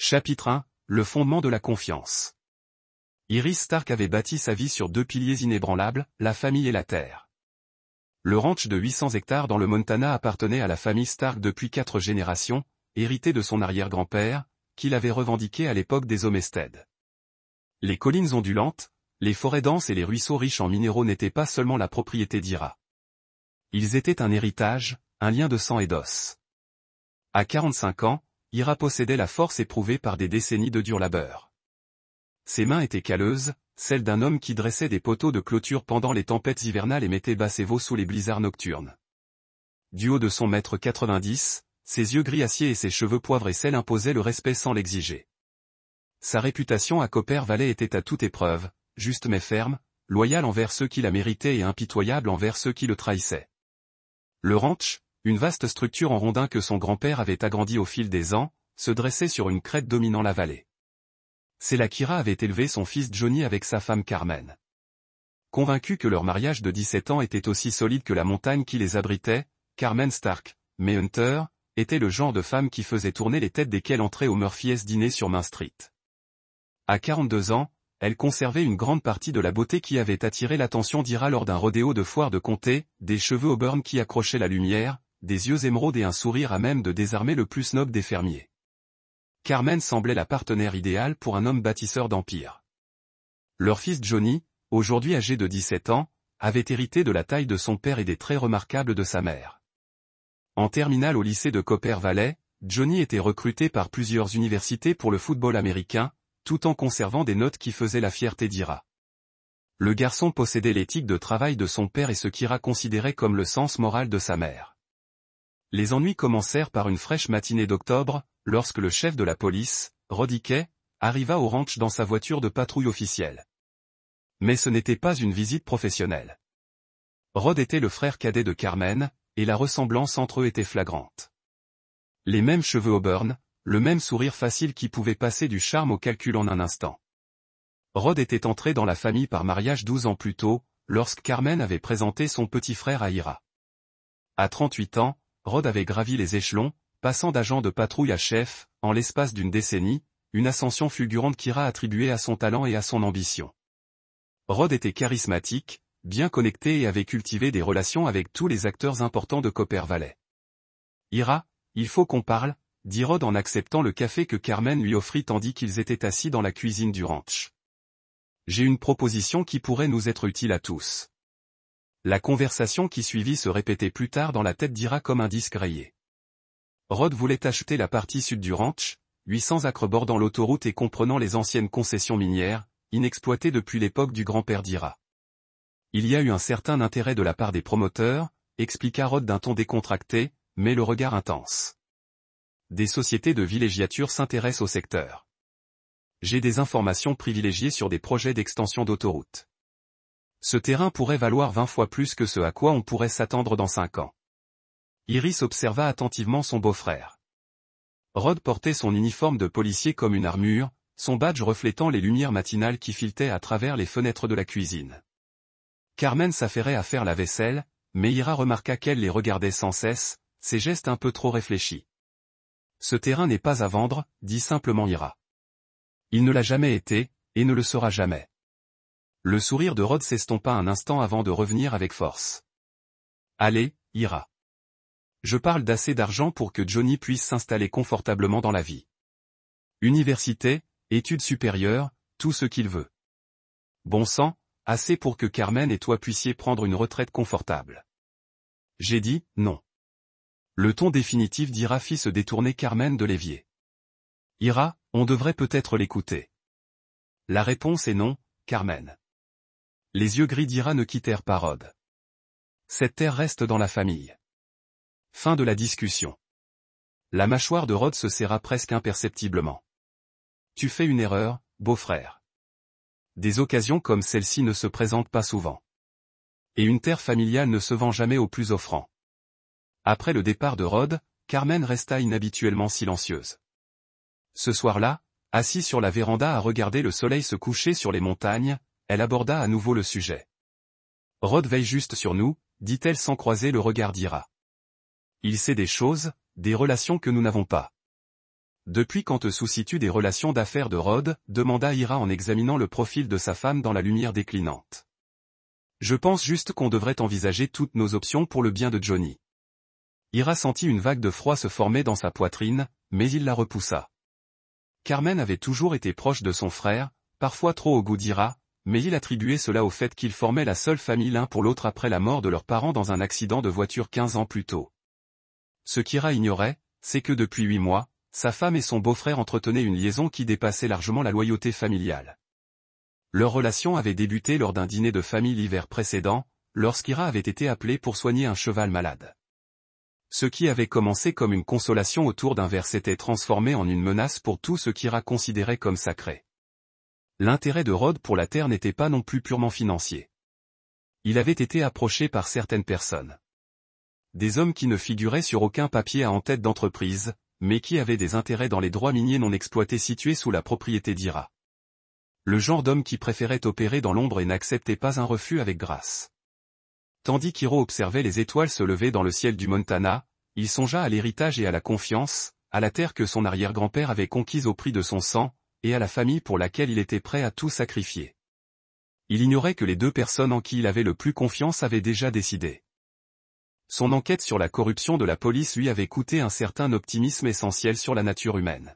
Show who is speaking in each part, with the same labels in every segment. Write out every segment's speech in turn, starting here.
Speaker 1: Chapitre 1, le fondement de la confiance. Iris Stark avait bâti sa vie sur deux piliers inébranlables, la famille et la terre. Le ranch de 800 hectares dans le Montana appartenait à la famille Stark depuis 4 générations, hérité de son arrière-grand-père, qu'il avait revendiqué à l'époque des Homesteads. Les collines ondulantes, les forêts denses et les ruisseaux riches en minéraux n'étaient pas seulement la propriété d'Ira. Ils étaient un héritage, un lien de sang et d'os. À 45 ans, Ira possédait la force éprouvée par des décennies de dur labeur. Ses mains étaient calleuses, celles d'un homme qui dressait des poteaux de clôture pendant les tempêtes hivernales et mettait bas ses veaux sous les blizzards nocturnes. Du haut de son 1,90 m, ses yeux gris acier et ses cheveux poivre et sel imposaient le respect sans l'exiger. Sa réputation à Copper Valley était à toute épreuve, juste mais ferme, loyal envers ceux qui la méritaient et impitoyable envers ceux qui le trahissaient. Le ranch, une vaste structure en rondin que son grand-père avait agrandi au fil des ans, se dressait sur une crête dominant la vallée. C'est là qu'Ira avait élevé son fils Johnny avec sa femme Carmen. Convaincu que leur mariage de 17 ans était aussi solide que la montagne qui les abritait, Carmen Stark, mais Hunter, était le genre de femme qui faisait tourner les têtes desquelles entrait au Murphy's dîner sur Main Street. À 42 ans, elle conservait une grande partie de la beauté qui avait attiré l'attention d'Ira lors d'un rodéo de foire de comté, des cheveux auburn qui accrochaient la lumière, des yeux émeraudes et un sourire à même de désarmer le plus snob des fermiers. Carmen semblait la partenaire idéale pour un homme bâtisseur d'empire. Leur fils Johnny, aujourd'hui âgé de 17 ans, avait hérité de la taille de son père et des traits remarquables de sa mère. En terminale au lycée de Copper Valley, Johnny était recruté par plusieurs universités pour le football américain, tout en conservant des notes qui faisaient la fierté d'Ira. Le garçon possédait l'éthique de travail de son père et ce qu'Ira considérait comme le sens moral de sa mère. Les ennuis commencèrent par une fraîche matinée d'octobre, lorsque le chef de la police, Rod Hickey, arriva au ranch dans sa voiture de patrouille officielle. Mais ce n'était pas une visite professionnelle. Rod était le frère cadet de Carmen, et la ressemblance entre eux était flagrante. Les mêmes cheveux auburn, le même sourire facile qui pouvait passer du charme au calcul en un instant. Rod était entré dans la famille par mariage 12 ans plus tôt, lorsque Carmen avait présenté son petit frère à Ira. À 38 ans, Rod avait gravi les échelons, passant d'agent de patrouille à chef, en l'espace d'une décennie, une ascension fulgurante qu'Ira attribuait à son talent et à son ambition. Rod était charismatique, bien connecté et avait cultivé des relations avec tous les acteurs importants de Copper Valley. Ira, il faut qu'on parle, dit Rod en acceptant le café que Carmen lui offrit tandis qu'ils étaient assis dans la cuisine du ranch. J'ai une proposition qui pourrait nous être utile à tous. La conversation qui suivit se répétait plus tard dans la tête d'Ira comme un disque rayé. Rod voulait acheter la partie sud du ranch, 800 acres bordant l'autoroute et comprenant les anciennes concessions minières, inexploitées depuis l'époque du grand-père d'Ira. Il y a eu un certain intérêt de la part des promoteurs, expliqua Rod d'un ton décontracté, mais le regard intense. Des sociétés de villégiature s'intéressent au secteur. J'ai des informations privilégiées sur des projets d'extension d'autoroute. Ce terrain pourrait valoir 20 fois plus que ce à quoi on pourrait s'attendre dans 5 ans. Iris observa attentivement son beau-frère. Rod portait son uniforme de policier comme une armure, son badge reflétant les lumières matinales qui filetaient à travers les fenêtres de la cuisine. Carmen s'affairait à faire la vaisselle, mais Ira remarqua qu'elle les regardait sans cesse, ses gestes un peu trop réfléchis. Ce terrain n'est pas à vendre, dit simplement Ira. Il ne l'a jamais été, et ne le sera jamais. Le sourire de Rod s'estompa un instant avant de revenir avec force. Allez, Ira. Je parle d'assez d'argent pour que Johnny puisse s'installer confortablement dans la vie. Université, études supérieures, tout ce qu'il veut. Bon sang, assez pour que Carmen et toi puissiez prendre une retraite confortable. J'ai dit, non. Le ton définitif d'Ira fit se détourner Carmen de l'évier. Ira, on devrait peut-être l'écouter. La réponse est non, Carmen. Les yeux gris d'Ira ne quittèrent pas Rod. Cette terre reste dans la famille. Fin de la discussion. La mâchoire de Rod se serra presque imperceptiblement. Tu fais une erreur, beau-frère. Des occasions comme celle-ci ne se présentent pas souvent. Et une terre familiale ne se vend jamais au plus offrant. Après le départ de Rod, Carmen resta inhabituellement silencieuse. Ce soir-là, assise sur la véranda à regarder le soleil se coucher sur les montagnes, elle aborda à nouveau le sujet. Rod veille juste sur nous, dit-elle sans croiser le regard d'Ira. Il sait des choses, des relations que nous n'avons pas. Depuis quand te soucies-tu des relations d'affaires de Rod, demanda Ira en examinant le profil de sa femme dans la lumière déclinante. Je pense juste qu'on devrait envisager toutes nos options pour le bien de Johnny. Ira sentit une vague de froid se former dans sa poitrine, mais il la repoussa. Carmen avait toujours été proche de son frère, parfois trop au goût d'Ira, mais il attribuait cela au fait qu'ils formaient la seule famille l'un pour l'autre après la mort de leurs parents dans un accident de voiture 15 ans plus tôt. Ce qu'Ira ignorait, c'est que depuis 8 mois, sa femme et son beau-frère entretenaient une liaison qui dépassait largement la loyauté familiale. Leur relation avait débuté lors d'un dîner de famille l'hiver précédent, lorsqu'Ira avait été appelée pour soigner un cheval malade. Ce qui avait commencé comme une consolation autour d'un verre s'était transformé en une menace pour tout ce qu'Ira considérait comme sacré. L'intérêt de Rod pour la terre n'était pas non plus purement financier. Il avait été approché par certaines personnes. Des hommes qui ne figuraient sur aucun papier en tête d'entreprise, mais qui avaient des intérêts dans les droits miniers non exploités situés sous la propriété d'Ira. Le genre d'homme qui préférait opérer dans l'ombre et n'acceptait pas un refus avec grâce. Tandis qu'Hiro observait les étoiles se lever dans le ciel du Montana, il songea à l'héritage et à la confiance, à la terre que son arrière-grand-père avait conquise au prix de son sang, et à la famille pour laquelle il était prêt à tout sacrifier. Il ignorait que les deux personnes en qui il avait le plus confiance avaient déjà décidé. Son enquête sur la corruption de la police lui avait coûté un certain optimisme essentiel sur la nature humaine.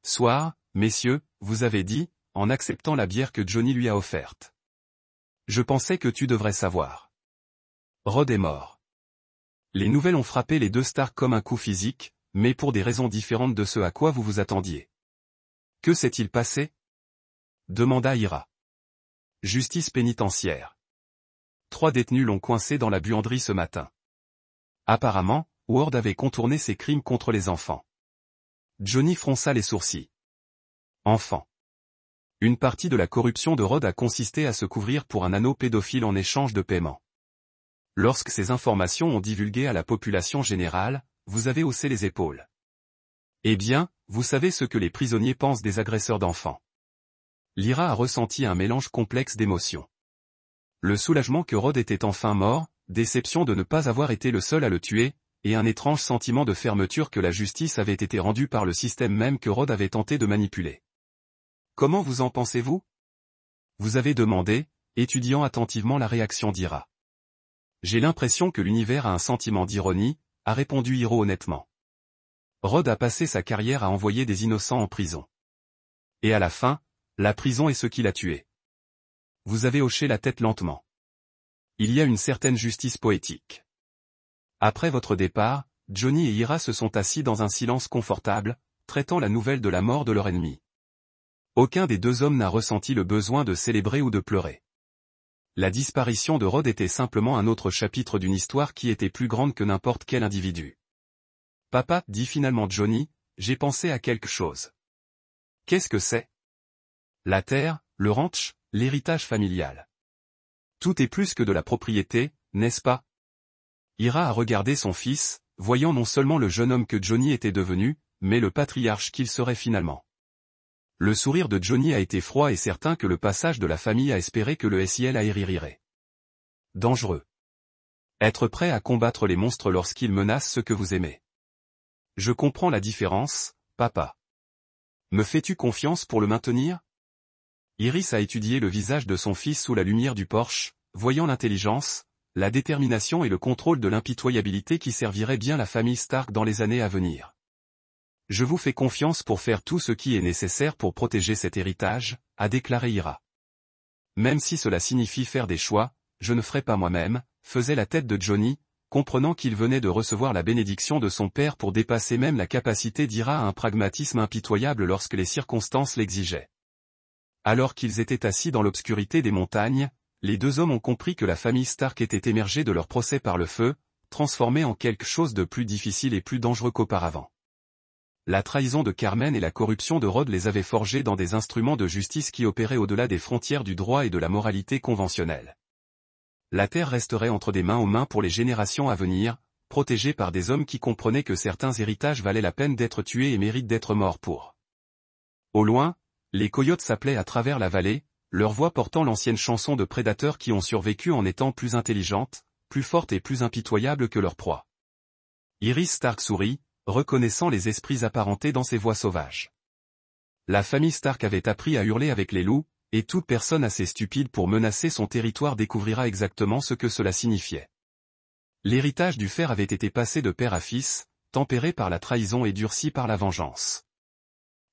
Speaker 1: Soir, messieurs, vous avez dit, en acceptant la bière que Johnny lui a offerte. Je pensais que tu devrais savoir. Rod est mort. Les nouvelles ont frappé les deux stars comme un coup physique, mais pour des raisons différentes de ce à quoi vous vous attendiez. Que s'est-il passé? Demanda Ira. Justice pénitentiaire. 3 détenus l'ont coincé dans la buanderie ce matin. Apparemment, Ward avait contourné ses crimes contre les enfants. Johnny fronça les sourcils. Enfants. Une partie de la corruption de Rod a consisté à se couvrir pour un anneau pédophile en échange de paiement. Lorsque ces informations ont divulgué à la population générale, vous avez haussé les épaules. Eh bien, vous savez ce que les prisonniers pensent des agresseurs d'enfants. Lyra a ressenti un mélange complexe d'émotions. Le soulagement que Rod était enfin mort, déception de ne pas avoir été le seul à le tuer, et un étrange sentiment de fermeture que la justice avait été rendue par le système même que Rod avait tenté de manipuler. Comment vous en pensez-vous? Vous avez demandé, étudiant attentivement la réaction d'Ira. J'ai l'impression que l'univers a un sentiment d'ironie, a répondu Hiro honnêtement. Rod a passé sa carrière à envoyer des innocents en prison. Et à la fin, la prison est ce qui l'a tué. Vous avez hoché la tête lentement. Il y a une certaine justice poétique. Après votre départ, Johnny et Ira se sont assis dans un silence confortable, traitant la nouvelle de la mort de leur ennemi. Aucun des deux hommes n'a ressenti le besoin de célébrer ou de pleurer. La disparition de Rod était simplement un autre chapitre d'une histoire qui était plus grande que n'importe quel individu. Papa, dit finalement Johnny, j'ai pensé à quelque chose. Qu'est-ce que c'est? La terre, le ranch, l'héritage familial. Tout est plus que de la propriété, n'est-ce pas? Ira a regardé son fils, voyant non seulement le jeune homme que Johnny était devenu, mais le patriarche qu'il serait finalement. Le sourire de Johnny a été froid et certain que le passage de la famille a espéré que le SIL aérirait. Dangereux. Être prêt à combattre les monstres lorsqu'ils menacent ceux que vous aimez. Je comprends la différence, papa. Me fais-tu confiance pour le maintenir? Iris a étudié le visage de son fils sous la lumière du porche, voyant l'intelligence, la détermination et le contrôle de l'impitoyabilité qui servirait bien la famille Stark dans les années à venir. Je vous fais confiance pour faire tout ce qui est nécessaire pour protéger cet héritage, a déclaré Ira. Même si cela signifie faire des choix, je ne ferai pas moi-même, faisait la tête de Johnny, comprenant qu'il venait de recevoir la bénédiction de son père pour dépasser même la capacité d'Ira à un pragmatisme impitoyable lorsque les circonstances l'exigeaient. Alors qu'ils étaient assis dans l'obscurité des montagnes, les deux hommes ont compris que la famille Stark était émergée de leur procès par le feu, transformée en quelque chose de plus difficile et plus dangereux qu'auparavant. La trahison de Carmen et la corruption de Rod les avaient forgés dans des instruments de justice qui opéraient au-delà des frontières du droit et de la moralité conventionnelle. La terre resterait entre des mains aux mains pour les générations à venir, protégée par des hommes qui comprenaient que certains héritages valaient la peine d'être tués et méritent d'être morts pour. Au loin, les coyotes s'appelaient à travers la vallée, leur voix portant l'ancienne chanson de prédateurs qui ont survécu en étant plus intelligentes, plus fortes et plus impitoyables que leur proie. Iris Stark sourit, reconnaissant les esprits apparentés dans ces voix sauvages. La famille Stark avait appris à hurler avec les loups, et toute personne assez stupide pour menacer son territoire découvrira exactement ce que cela signifiait. L'héritage du fer avait été passé de père à fils, tempéré par la trahison et durci par la vengeance.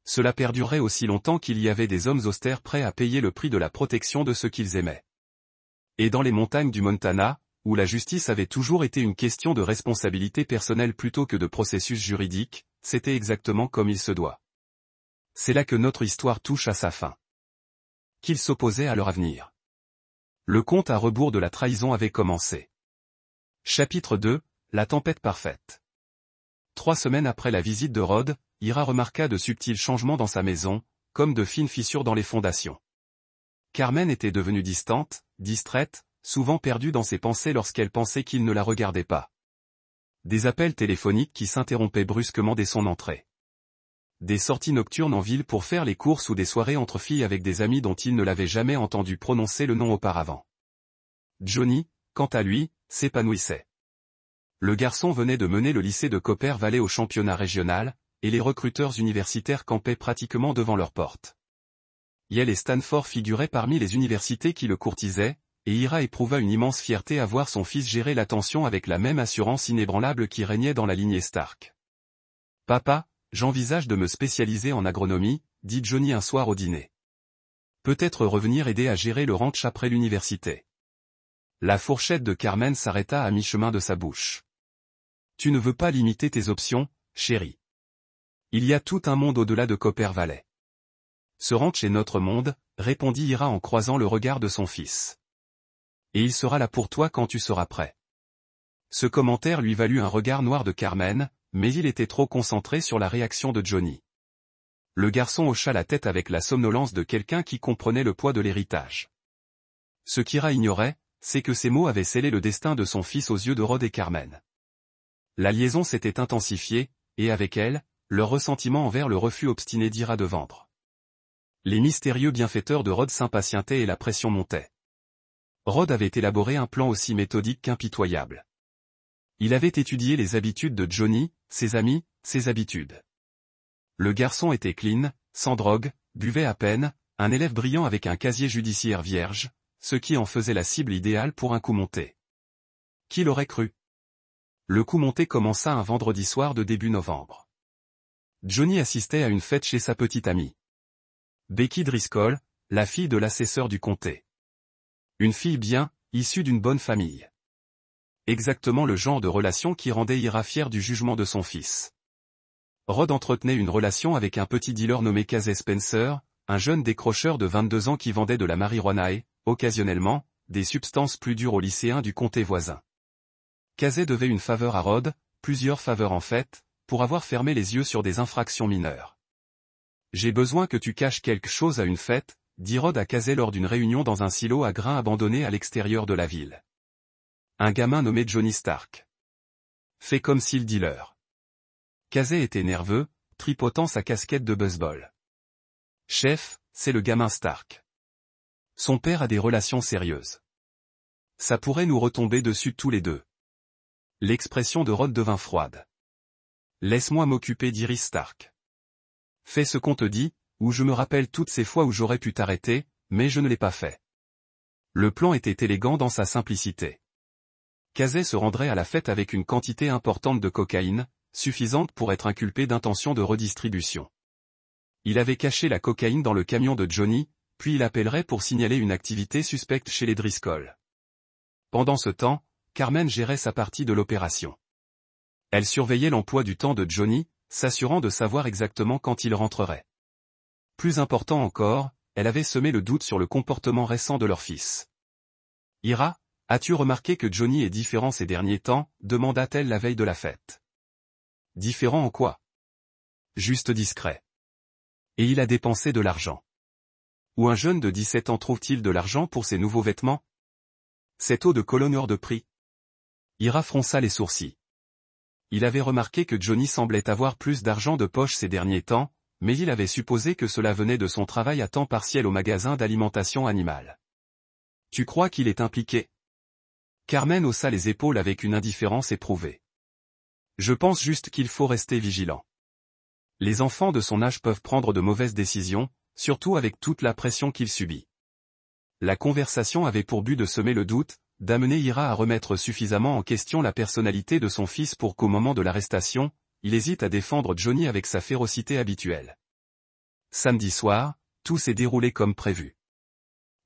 Speaker 1: Cela perdurerait aussi longtemps qu'il y avait des hommes austères prêts à payer le prix de la protection de ceux qu'ils aimaient. Et dans les montagnes du Montana, où la justice avait toujours été une question de responsabilité personnelle plutôt que de processus juridique, c'était exactement comme il se doit. C'est là que notre histoire touche à sa fin. Qu'ils s'opposaient à leur avenir. Le compte à rebours de la trahison avait commencé. Chapitre 2, la tempête parfaite. 3 semaines après la visite de Rod, Ira remarqua de subtils changements dans sa maison, comme de fines fissures dans les fondations. Carmen était devenue distante, distraite, souvent perdue dans ses pensées lorsqu'elle pensait qu'il ne la regardait pas. Des appels téléphoniques qui s'interrompaient brusquement dès son entrée. Des sorties nocturnes en ville pour faire les courses ou des soirées entre filles avec des amis dont il ne l'avait jamais entendu prononcer le nom auparavant. Johnny, quant à lui, s'épanouissait. Le garçon venait de mener le lycée de Copper Valley au championnat régional, et les recruteurs universitaires campaient pratiquement devant leur porte. Yale et Stanford figuraient parmi les universités qui le courtisaient, et Ira éprouva une immense fierté à voir son fils gérer l'attention avec la même assurance inébranlable qui régnait dans la lignée Stark. « Papa, j'envisage de me spécialiser en agronomie, » dit Johnny un soir au dîner. « Peut-être revenir aider à gérer le ranch après l'université. » La fourchette de Carmen s'arrêta à mi-chemin de sa bouche. « Tu ne veux pas limiter tes options, chérie. Il y a tout un monde au-delà de Copper Valley. »« Ce ranch est notre monde, » répondit Ira en croisant le regard de son fils. « Et il sera là pour toi quand tu seras prêt. » Ce commentaire lui valut un regard noir de Carmen, mais il était trop concentré sur la réaction de Johnny. Le garçon hocha la tête avec la somnolence de quelqu'un qui comprenait le poids de l'héritage. Ce qu'Ira ignorait, c'est que ces mots avaient scellé le destin de son fils aux yeux de Rod et Carmen. La liaison s'était intensifiée, et avec elle, leur ressentiment envers le refus obstiné d'Ira de vendre. Les mystérieux bienfaiteurs de Rod s'impatientaient et la pression montait. Rod avait élaboré un plan aussi méthodique qu'impitoyable. Il avait étudié les habitudes de Johnny, ses amis, ses habitudes. Le garçon était clean, sans drogue, buvait à peine, un élève brillant avec un casier judiciaire vierge, ce qui en faisait la cible idéale pour un coup monté. Qui l'aurait cru? Le coup monté commença un vendredi soir de début novembre. Johnny assistait à une fête chez sa petite amie. Becky Driscoll, la fille de l'assesseur du comté. Une fille bien, issue d'une bonne famille. Exactement le genre de relation qui rendait Ira fière du jugement de son fils. Rod entretenait une relation avec un petit dealer nommé Casey Spencer, un jeune décrocheur de 22 ans qui vendait de la marijuana et, occasionnellement, des substances plus dures aux lycéens du comté voisin. Casey devait une faveur à Rod, plusieurs faveurs en fait, pour avoir fermé les yeux sur des infractions mineures. « J'ai besoin que tu caches quelque chose à une fête », dit Rod à Casey lors d'une réunion dans un silo à grains abandonné à l'extérieur de la ville. Un gamin nommé Johnny Stark. Fait comme si le dealer. Casey était nerveux, tripotant sa casquette de baseball. Chef, c'est le gamin Stark. Son père a des relations sérieuses. Ça pourrait nous retomber dessus tous les deux. L'expression de Rod devint froide. Laisse-moi m'occuper d'Iris Stark. Fais ce qu'on te dit, ou je me rappelle toutes ces fois où j'aurais pu t'arrêter, mais je ne l'ai pas fait. Le plan était élégant dans sa simplicité. Casey se rendrait à la fête avec une quantité importante de cocaïne, suffisante pour être inculpé d'intention de redistribution. Il avait caché la cocaïne dans le camion de Johnny, puis il appellerait pour signaler une activité suspecte chez les Driscoll. Pendant ce temps, Carmen gérait sa partie de l'opération. Elle surveillait l'emploi du temps de Johnny, s'assurant de savoir exactement quand il rentrerait. Plus important encore, elle avait semé le doute sur le comportement récent de leur fils. « Ira, as-tu remarqué que Johnny est différent ces derniers temps ?» demanda-t-elle la veille de la fête. « Différent en quoi ? » ?»« Juste discret. Et il a dépensé de l'argent. Où un jeune de 17 ans trouve-t-il de l'argent pour ses nouveaux vêtements ? C'est eau de Cologne hors de prix. » Ira fronça les sourcils. Il avait remarqué que Johnny semblait avoir plus d'argent de poche ces derniers temps, mais il avait supposé que cela venait de son travail à temps partiel au magasin d'alimentation animale. « Tu crois qu'il est impliqué ? » Carmen haussa les épaules avec une indifférence éprouvée. Je pense juste qu'il faut rester vigilant. Les enfants de son âge peuvent prendre de mauvaises décisions, surtout avec toute la pression qu'il subit. La conversation avait pour but de semer le doute, d'amener Ira à remettre suffisamment en question la personnalité de son fils pour qu'au moment de l'arrestation, il hésite à défendre Johnny avec sa férocité habituelle. Samedi soir, tout s'est déroulé comme prévu.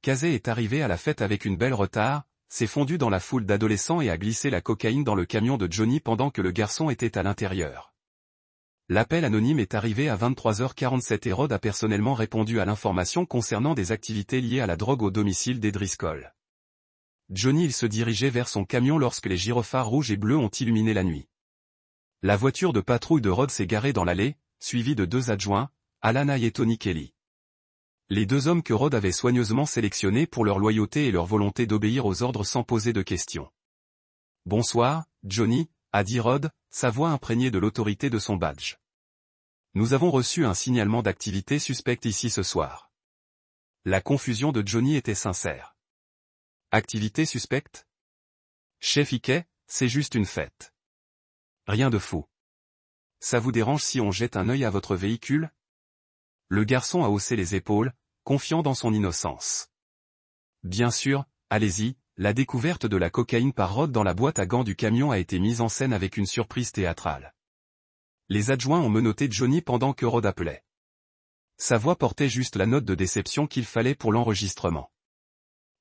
Speaker 1: Casey est arrivé à la fête avec une belle retard, s'est fondu dans la foule d'adolescents et a glissé la cocaïne dans le camion de Johnny pendant que le garçon était à l'intérieur. L'appel anonyme est arrivé à 23h47 et Rod a personnellement répondu à l'information concernant des activités liées à la drogue au domicile des Driscoll. Johnny il se dirigeait vers son camion lorsque les gyrophares rouges et bleus ont illuminé la nuit. La voiture de patrouille de Rod s'est garée dans l'allée, suivie de 2 adjoints, Alana et Tony Kelly. Les 2 hommes que Rod avait soigneusement sélectionnés pour leur loyauté et leur volonté d'obéir aux ordres sans poser de questions. « Bonsoir, Johnny », a dit Rod, sa voix imprégnée de l'autorité de son badge. « Nous avons reçu un signalement d'activité suspecte ici ce soir. » La confusion de Johnny était sincère. « Activité suspecte ? Chef Hickey, c'est juste une fête. Rien de fou. Ça vous dérange si on jette un œil à votre véhicule ? » Le garçon a haussé les épaules, confiant dans son innocence. Bien sûr, allez-y, la découverte de la cocaïne par Rod dans la boîte à gants du camion a été mise en scène avec une surprise théâtrale. Les adjoints ont menotté Johnny pendant que Rod appelait. Sa voix portait juste la note de déception qu'il fallait pour l'enregistrement.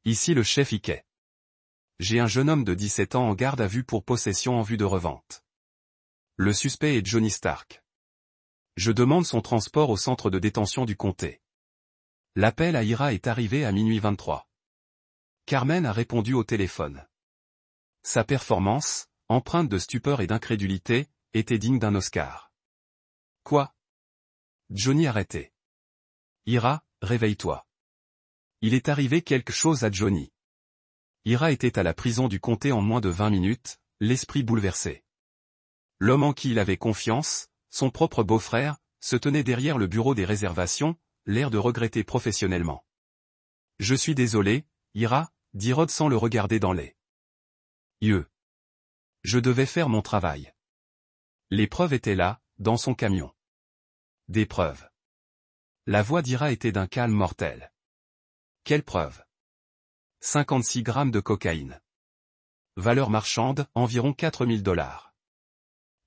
Speaker 1: Ici le chef Hickey. J'ai un jeune homme de 17 ans en garde à vue pour possession en vue de revente. Le suspect est Johnny Stark. Je demande son transport au centre de détention du comté. L'appel à Ira est arrivé à minuit 23. Carmen a répondu au téléphone. Sa performance, empreinte de stupeur et d'incrédulité, était digne d'un Oscar. Quoi ? Johnny arrêté. Ira, réveille-toi. Il est arrivé quelque chose à Johnny. Ira était à la prison du comté en moins de 20 minutes, l'esprit bouleversé. L'homme en qui il avait confiance, son propre beau-frère, se tenait derrière le bureau des réservations, l'air de regretter professionnellement. « Je suis désolé, Ira », dit Rod sans le regarder dans les yeux. « Je devais faire mon travail. » Les preuves étaient là, dans son camion. Des preuves. La voix d'Ira était d'un calme mortel. Quelles preuves ? 56 grammes de cocaïne. Valeur marchande, environ $4000.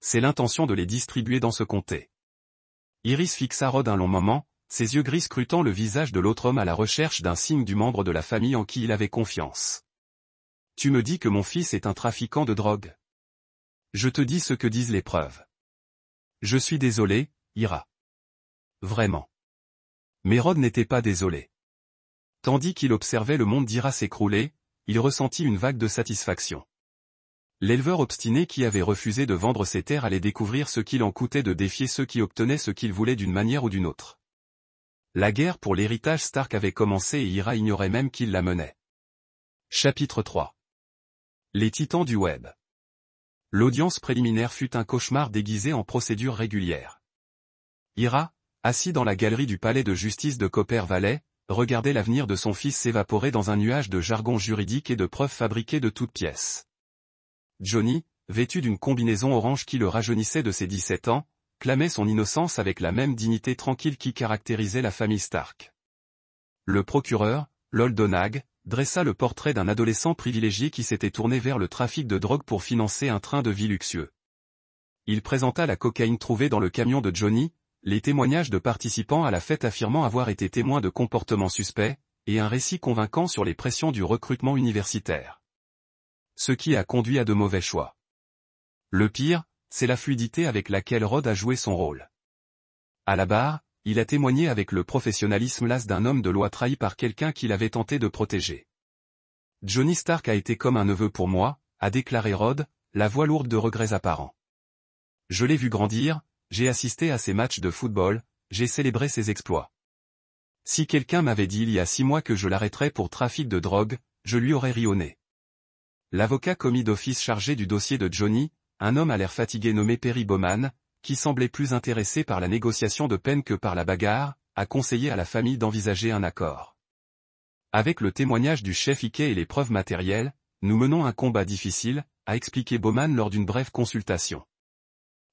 Speaker 1: C'est l'intention de les distribuer dans ce comté. Iris fixa Rod un long moment, ses yeux gris scrutant le visage de l'autre homme à la recherche d'un signe du membre de la famille en qui il avait confiance. « Tu me dis que mon fils est un trafiquant de drogue. Je te dis ce que disent les preuves. Je suis désolé, Ira. Vraiment. » Mais Rod n'était pas désolé. Tandis qu'il observait le monde d'Ira s'écrouler, il ressentit une vague de satisfaction. L'éleveur obstiné qui avait refusé de vendre ses terres allait découvrir ce qu'il en coûtait de défier ceux qui obtenaient ce qu'ils voulaient d'une manière ou d'une autre. La guerre pour l'héritage Stark avait commencé et Ira ignorait même qu'il la menait. Chapitre 3. Les titans du web. L'audience préliminaire fut un cauchemar déguisé en procédure régulière. Ira, assis dans la galerie du palais de justice de Copper Valley, regardait l'avenir de son fils s'évaporer dans un nuage de jargon juridique et de preuves fabriquées de toutes pièces. Johnny, vêtu d'une combinaison orange qui le rajeunissait de ses 17 ans, clamait son innocence avec la même dignité tranquille qui caractérisait la famille Stark. Le procureur, Lol Donag, dressa le portrait d'un adolescent privilégié qui s'était tourné vers le trafic de drogue pour financer un train de vie luxueux. Il présenta la cocaïne trouvée dans le camion de Johnny, les témoignages de participants à la fête affirmant avoir été témoins de comportements suspects, et un récit convaincant sur les pressions du recrutement universitaire. Ce qui a conduit à de mauvais choix. Le pire, c'est la fluidité avec laquelle Rod a joué son rôle. À la barre, il a témoigné avec le professionnalisme las d'un homme de loi trahi par quelqu'un qu'il avait tenté de protéger. Johnny Stark a été comme un neveu pour moi, a déclaré Rod, la voix lourde de regrets apparents. Je l'ai vu grandir, j'ai assisté à ses matchs de football, j'ai célébré ses exploits. Si quelqu'un m'avait dit il y a 6 mois que je l'arrêterais pour trafic de drogue, je lui aurais ri au nez. L'avocat commis d'office chargé du dossier de Johnny, un homme à l'air fatigué nommé Perry Bowman, qui semblait plus intéressé par la négociation de peine que par la bagarre, a conseillé à la famille d'envisager un accord. Avec le témoignage du chef Hickey et les preuves matérielles, nous menons un combat difficile, a expliqué Bowman lors d'une brève consultation.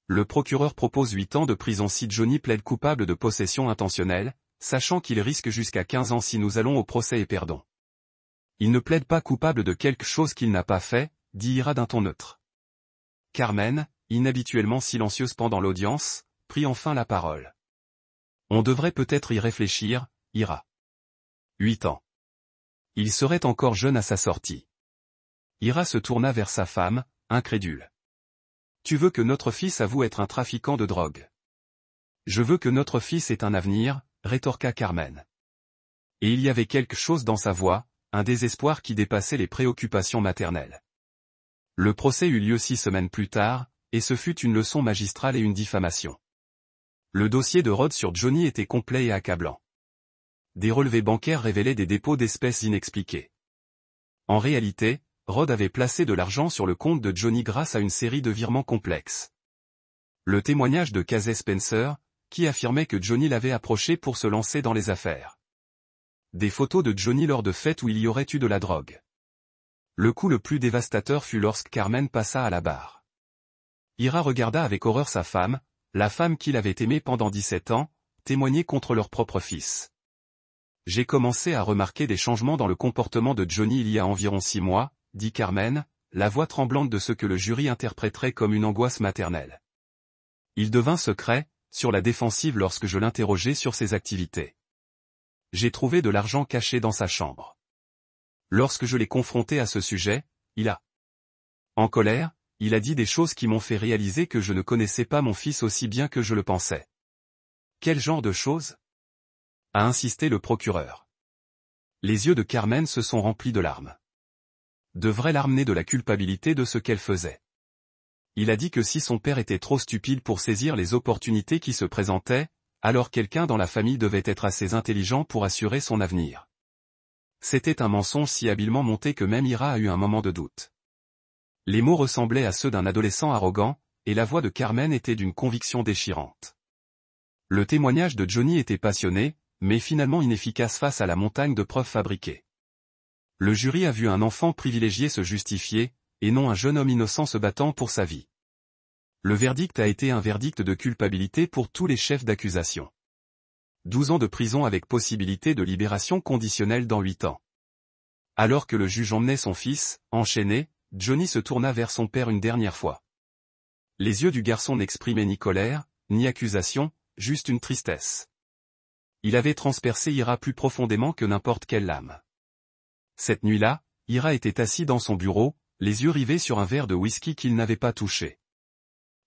Speaker 1: Le procureur propose 8 ans de prison si Johnny plaide coupable de possession intentionnelle, sachant qu'il risque jusqu'à 15 ans si nous allons au procès et perdons. Il ne plaide pas coupable de quelque chose qu'il n'a pas fait, dit Ira d'un ton neutre. Carmen, inhabituellement silencieuse pendant l'audience, prit enfin la parole. On devrait peut-être y réfléchir, Ira. 8 ans. Il serait encore jeune à sa sortie. Ira se tourna vers sa femme, incrédule. Tu veux que notre fils avoue être un trafiquant de drogue? Je veux que notre fils ait un avenir, rétorqua Carmen. Et il y avait quelque chose dans sa voix, un désespoir qui dépassait les préoccupations maternelles. Le procès eut lieu 6 semaines plus tard, et ce fut une leçon magistrale et une diffamation. Le dossier de Rod sur Johnny était complet et accablant. Des relevés bancaires révélaient des dépôts d'espèces inexpliqués. En réalité, Rod avait placé de l'argent sur le compte de Johnny grâce à une série de virements complexes. Le témoignage de Casey Spencer, qui affirmait que Johnny l'avait approché pour se lancer dans les affaires. Des photos de Johnny lors de fêtes où il y aurait eu de la drogue. Le coup le plus dévastateur fut lorsque Carmen passa à la barre. Ira regarda avec horreur sa femme, la femme qu'il avait aimée pendant 17 ans, témoigner contre leur propre fils. J'ai commencé à remarquer des changements dans le comportement de Johnny il y a environ 6 mois, dit Carmen, la voix tremblante de ce que le jury interpréterait comme une angoisse maternelle. Il devint secret, sur la défensive lorsque je l'interrogeai sur ses activités. J'ai trouvé de l'argent caché dans sa chambre. Lorsque je l'ai confronté à ce sujet, il a, en colère, il a dit des choses qui m'ont fait réaliser que je ne connaissais pas mon fils aussi bien que je le pensais. Quel genre de choses? A insisté le procureur. Les yeux de Carmen se sont remplis de larmes. De vraies larmes nées de la culpabilité de ce qu'elle faisait. Il a dit que si son père était trop stupide pour saisir les opportunités qui se présentaient, alors quelqu'un dans la famille devait être assez intelligent pour assurer son avenir. C'était un mensonge si habilement monté que même Ira a eu un moment de doute. Les mots ressemblaient à ceux d'un adolescent arrogant, et la voix de Carmen était d'une conviction déchirante. Le témoignage de Johnny était passionné, mais finalement inefficace face à la montagne de preuves fabriquées. Le jury a vu un enfant privilégié se justifier, et non un jeune homme innocent se battant pour sa vie. Le verdict a été un verdict de culpabilité pour tous les chefs d'accusation. 12 ans de prison avec possibilité de libération conditionnelle dans 8 ans. Alors que le juge emmenait son fils, enchaîné, Johnny se tourna vers son père une dernière fois. Les yeux du garçon n'exprimaient ni colère, ni accusation, juste une tristesse. Il avait transpercé Ira plus profondément que n'importe quelle lame. Cette nuit-là, Ira était assis dans son bureau, les yeux rivés sur un verre de whisky qu'il n'avait pas touché.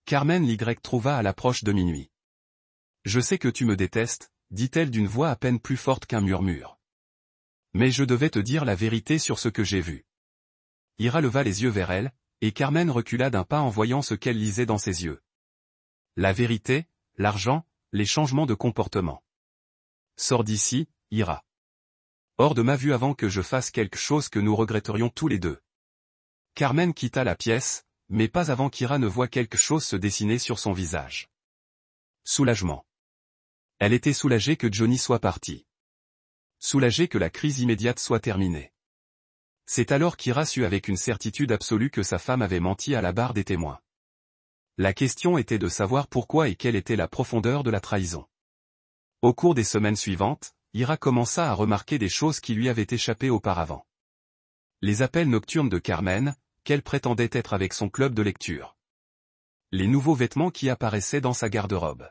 Speaker 1: Carmen l'Y trouva à l'approche de minuit. « Je sais que tu me détestes, » dit-elle d'une voix à peine plus forte qu'un murmure. « Mais je devais te dire la vérité sur ce que j'ai vu. » Ira leva les yeux vers elle, et Carmen recula d'un pas en voyant ce qu'elle lisait dans ses yeux. La vérité, l'argent, les changements de comportement. Sors d'ici, Ira. Hors de ma vue avant que je fasse quelque chose que nous regretterions tous les deux. Carmen quitta la pièce, mais pas avant qu'Ira ne voie quelque chose se dessiner sur son visage. Soulagement. Elle était soulagée que Johnny soit parti. Soulagée que la crise immédiate soit terminée. C'est alors qu'Ira sut avec une certitude absolue que sa femme avait menti à la barre des témoins. La question était de savoir pourquoi et quelle était la profondeur de la trahison. Au cours des semaines suivantes, Ira commença à remarquer des choses qui lui avaient échappé auparavant. Les appels nocturnes de Carmen, qu'elle prétendait être avec son club de lecture. Les nouveaux vêtements qui apparaissaient dans sa garde-robe.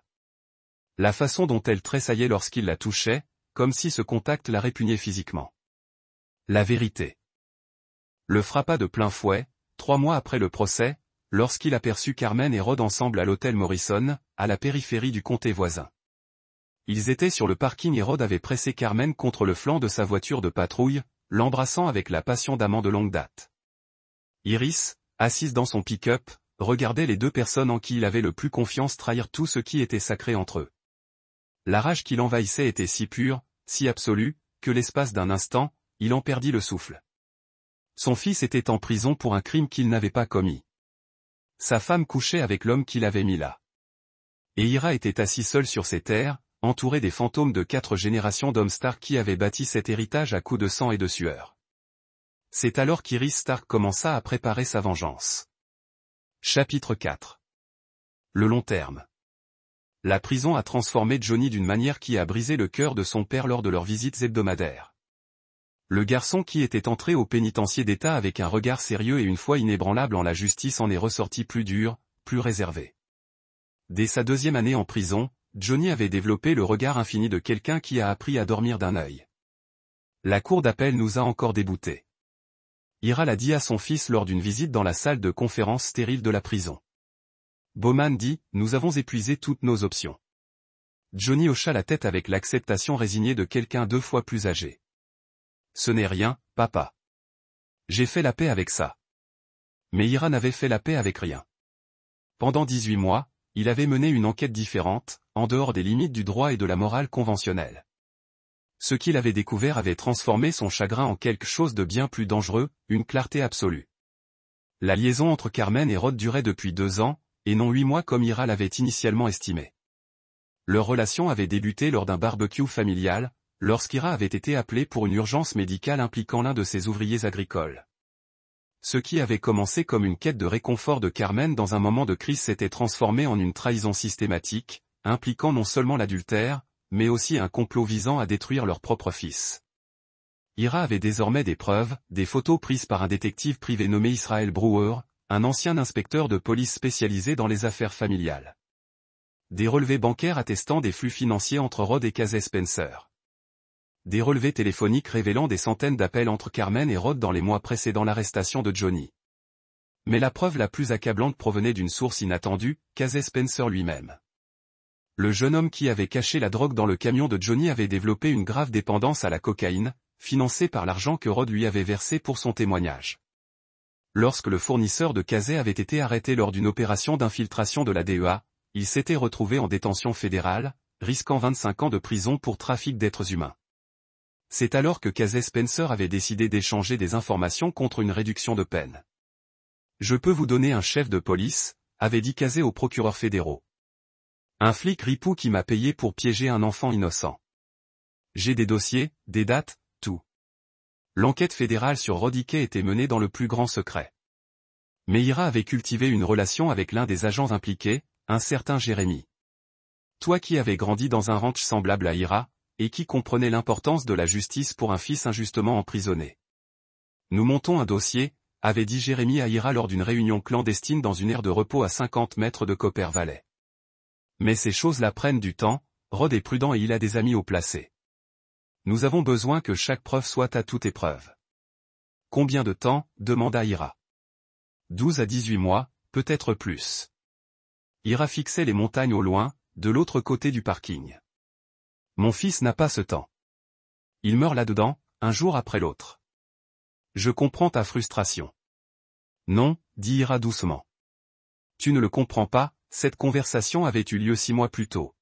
Speaker 1: La façon dont elle tressaillait lorsqu'il la touchait, comme si ce contact la répugnait physiquement. La vérité. Le frappa de plein fouet, 3 mois après le procès, lorsqu'il aperçut Carmen et Rod ensemble à l'hôtel Morrison, à la périphérie du comté voisin. Ils étaient sur le parking et Rod avait pressé Carmen contre le flanc de sa voiture de patrouille, l'embrassant avec la passion d'amant de longue date. Iris, assise dans son pick-up, regardait les 2 personnes en qui il avait le plus confiance trahir tout ce qui était sacré entre eux. La rage qui l'envahissait était si pure, si absolue, que l'espace d'un instant, il en perdit le souffle. Son fils était en prison pour un crime qu'il n'avait pas commis. Sa femme couchait avec l'homme qui l'avait mis là. Et Ira était assis seul sur ses terres, entouré des fantômes de 4 générations d'hommes Stark qui avaient bâti cet héritage à coups de sang et de sueur. C'est alors qu'Iris Stark commença à préparer sa vengeance. Chapitre 4. Le long terme. La prison a transformé Johnny d'une manière qui a brisé le cœur de son père lors de leurs visites hebdomadaires. Le garçon qui était entré au pénitencier d'État avec un regard sérieux et une foi inébranlable en la justice en est ressorti plus dur, plus réservé. Dès sa 2e année en prison, Johnny avait développé le regard infini de quelqu'un qui a appris à dormir d'un œil. La cour d'appel nous a encore déboutés. Ira l'a dit à son fils lors d'une visite dans la salle de conférence stérile de la prison. Bowman dit, nous avons épuisé toutes nos options. Johnny hocha la tête avec l'acceptation résignée de quelqu'un 2 fois plus âgé. Ce n'est rien, papa. J'ai fait la paix avec ça. Mais Ira n'avait fait la paix avec rien. Pendant 18 mois, il avait mené une enquête différente, en dehors des limites du droit et de la morale conventionnelle. Ce qu'il avait découvert avait transformé son chagrin en quelque chose de bien plus dangereux, une clarté absolue. La liaison entre Carmen et Rod durait depuis 2 ans, et non 8 mois comme Ira l'avait initialement estimé. Leur relation avait débuté lors d'un barbecue familial, lorsqu'Ira avait été appelé pour une urgence médicale impliquant l'un de ses ouvriers agricoles. Ce qui avait commencé comme une quête de réconfort de Carmen dans un moment de crise s'était transformé en une trahison systématique, impliquant non seulement l'adultère, mais aussi un complot visant à détruire leur propre fils. Ira avait désormais des preuves, des photos prises par un détective privé nommé Israel Brewer, un ancien inspecteur de police spécialisé dans les affaires familiales. Des relevés bancaires attestant des flux financiers entre Rod et Casey Spencer. Des relevés téléphoniques révélant des centaines d'appels entre Carmen et Rod dans les mois précédant l'arrestation de Johnny. Mais la preuve la plus accablante provenait d'une source inattendue, Casey Spencer lui-même. Le jeune homme qui avait caché la drogue dans le camion de Johnny avait développé une grave dépendance à la cocaïne, financée par l'argent que Rod lui avait versé pour son témoignage. Lorsque le fournisseur de Casey avait été arrêté lors d'une opération d'infiltration de la DEA, il s'était retrouvé en détention fédérale, risquant 25 ans de prison pour trafic d'êtres humains. C'est alors que Casey Spencer avait décidé d'échanger des informations contre une réduction de peine. Je peux vous donner un chef de police, avait dit Casey aux procureurs fédéraux. Un flic ripou qui m'a payé pour piéger un enfant innocent. J'ai des dossiers, des dates, tout. L'enquête fédérale sur Rod Hickey était menée dans le plus grand secret. Mais Ira avait cultivé une relation avec l'un des agents impliqués, un certain Jérémy. Toi qui avais grandi dans un ranch semblable à Ira, et qui comprenait l'importance de la justice pour un fils injustement emprisonné. Nous montons un dossier, avait dit Jérémy à Ira lors d'une réunion clandestine dans une aire de repos à 50 mètres de Copper Valley. Mais ces choses-là prennent du temps, Rod est prudent et il a des amis haut placés. Nous avons besoin que chaque preuve soit à toute épreuve. Combien de temps, demanda Ira. 12 à 18 mois, peut-être plus. Ira fixait les montagnes au loin, de l'autre côté du parking. Mon fils n'a pas ce temps. Il meurt là-dedans, un jour après l'autre. Je comprends ta frustration. Non, dit Ira doucement. Tu ne le comprends pas, cette conversation avait eu lieu 6 mois plus tôt.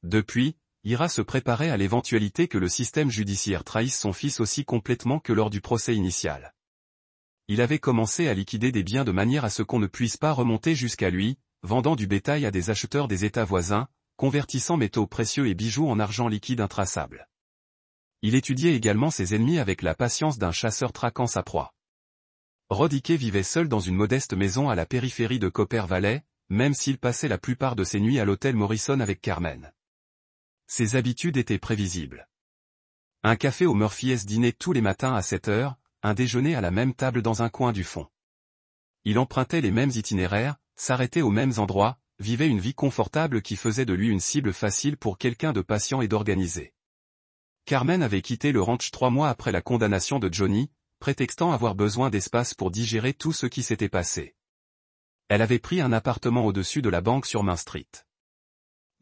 Speaker 1: Depuis, Ira se préparait à l'éventualité que le système judiciaire trahisse son fils aussi complètement que lors du procès initial. Il avait commencé à liquider des biens de manière à ce qu'on ne puisse pas remonter jusqu'à lui, vendant du bétail à des acheteurs des États voisins, convertissant métaux précieux et bijoux en argent liquide intraçable. Il étudiait également ses ennemis avec la patience d'un chasseur traquant sa proie. Rod Hickey vivait seul dans une modeste maison à la périphérie de Copper Valley, même s'il passait la plupart de ses nuits à l'hôtel Morrison avec Carmen. Ses habitudes étaient prévisibles. Un café au Murphy's dînait tous les matins à 7 heures, un déjeuner à la même table dans un coin du fond. Il empruntait les mêmes itinéraires, s'arrêtait aux mêmes endroits, vivait une vie confortable qui faisait de lui une cible facile pour quelqu'un de patient et d'organisé. Carmen avait quitté le ranch 3 mois après la condamnation de Johnny, prétextant avoir besoin d'espace pour digérer tout ce qui s'était passé. Elle avait pris un appartement au-dessus de la banque sur Main Street.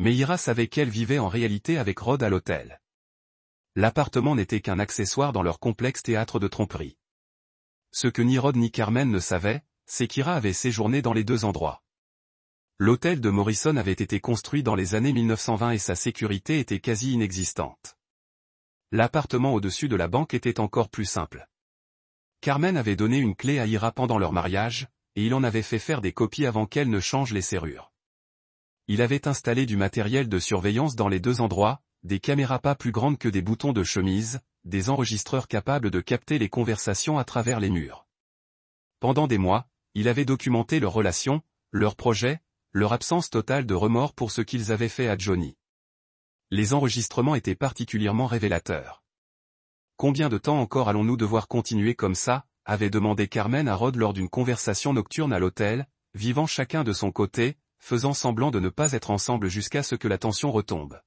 Speaker 1: Mais Ira savait qu'elle vivait en réalité avec Rod à l'hôtel. L'appartement n'était qu'un accessoire dans leur complexe théâtre de tromperie. Ce que ni Rod ni Carmen ne savaient, c'est qu'Ira avait séjourné dans les 2 endroits. L'hôtel de Morrison avait été construit dans les années 1920 et sa sécurité était quasi inexistante. L'appartement au-dessus de la banque était encore plus simple. Carmen avait donné une clé à Ira pendant leur mariage, et il en avait fait faire des copies avant qu'elle ne change les serrures. Il avait installé du matériel de surveillance dans les 2 endroits, des caméras pas plus grandes que des boutons de chemise, des enregistreurs capables de capter les conversations à travers les murs. Pendant des mois, il avait documenté leurs relations, leurs projets, leur absence totale de remords pour ce qu'ils avaient fait à Johnny. Les enregistrements étaient particulièrement révélateurs. « Combien de temps encore allons-nous devoir continuer comme ça ?» avait demandé Carmen à Rod lors d'une conversation nocturne à l'hôtel, vivant chacun de son côté, faisant semblant de ne pas être ensemble jusqu'à ce que la tension retombe.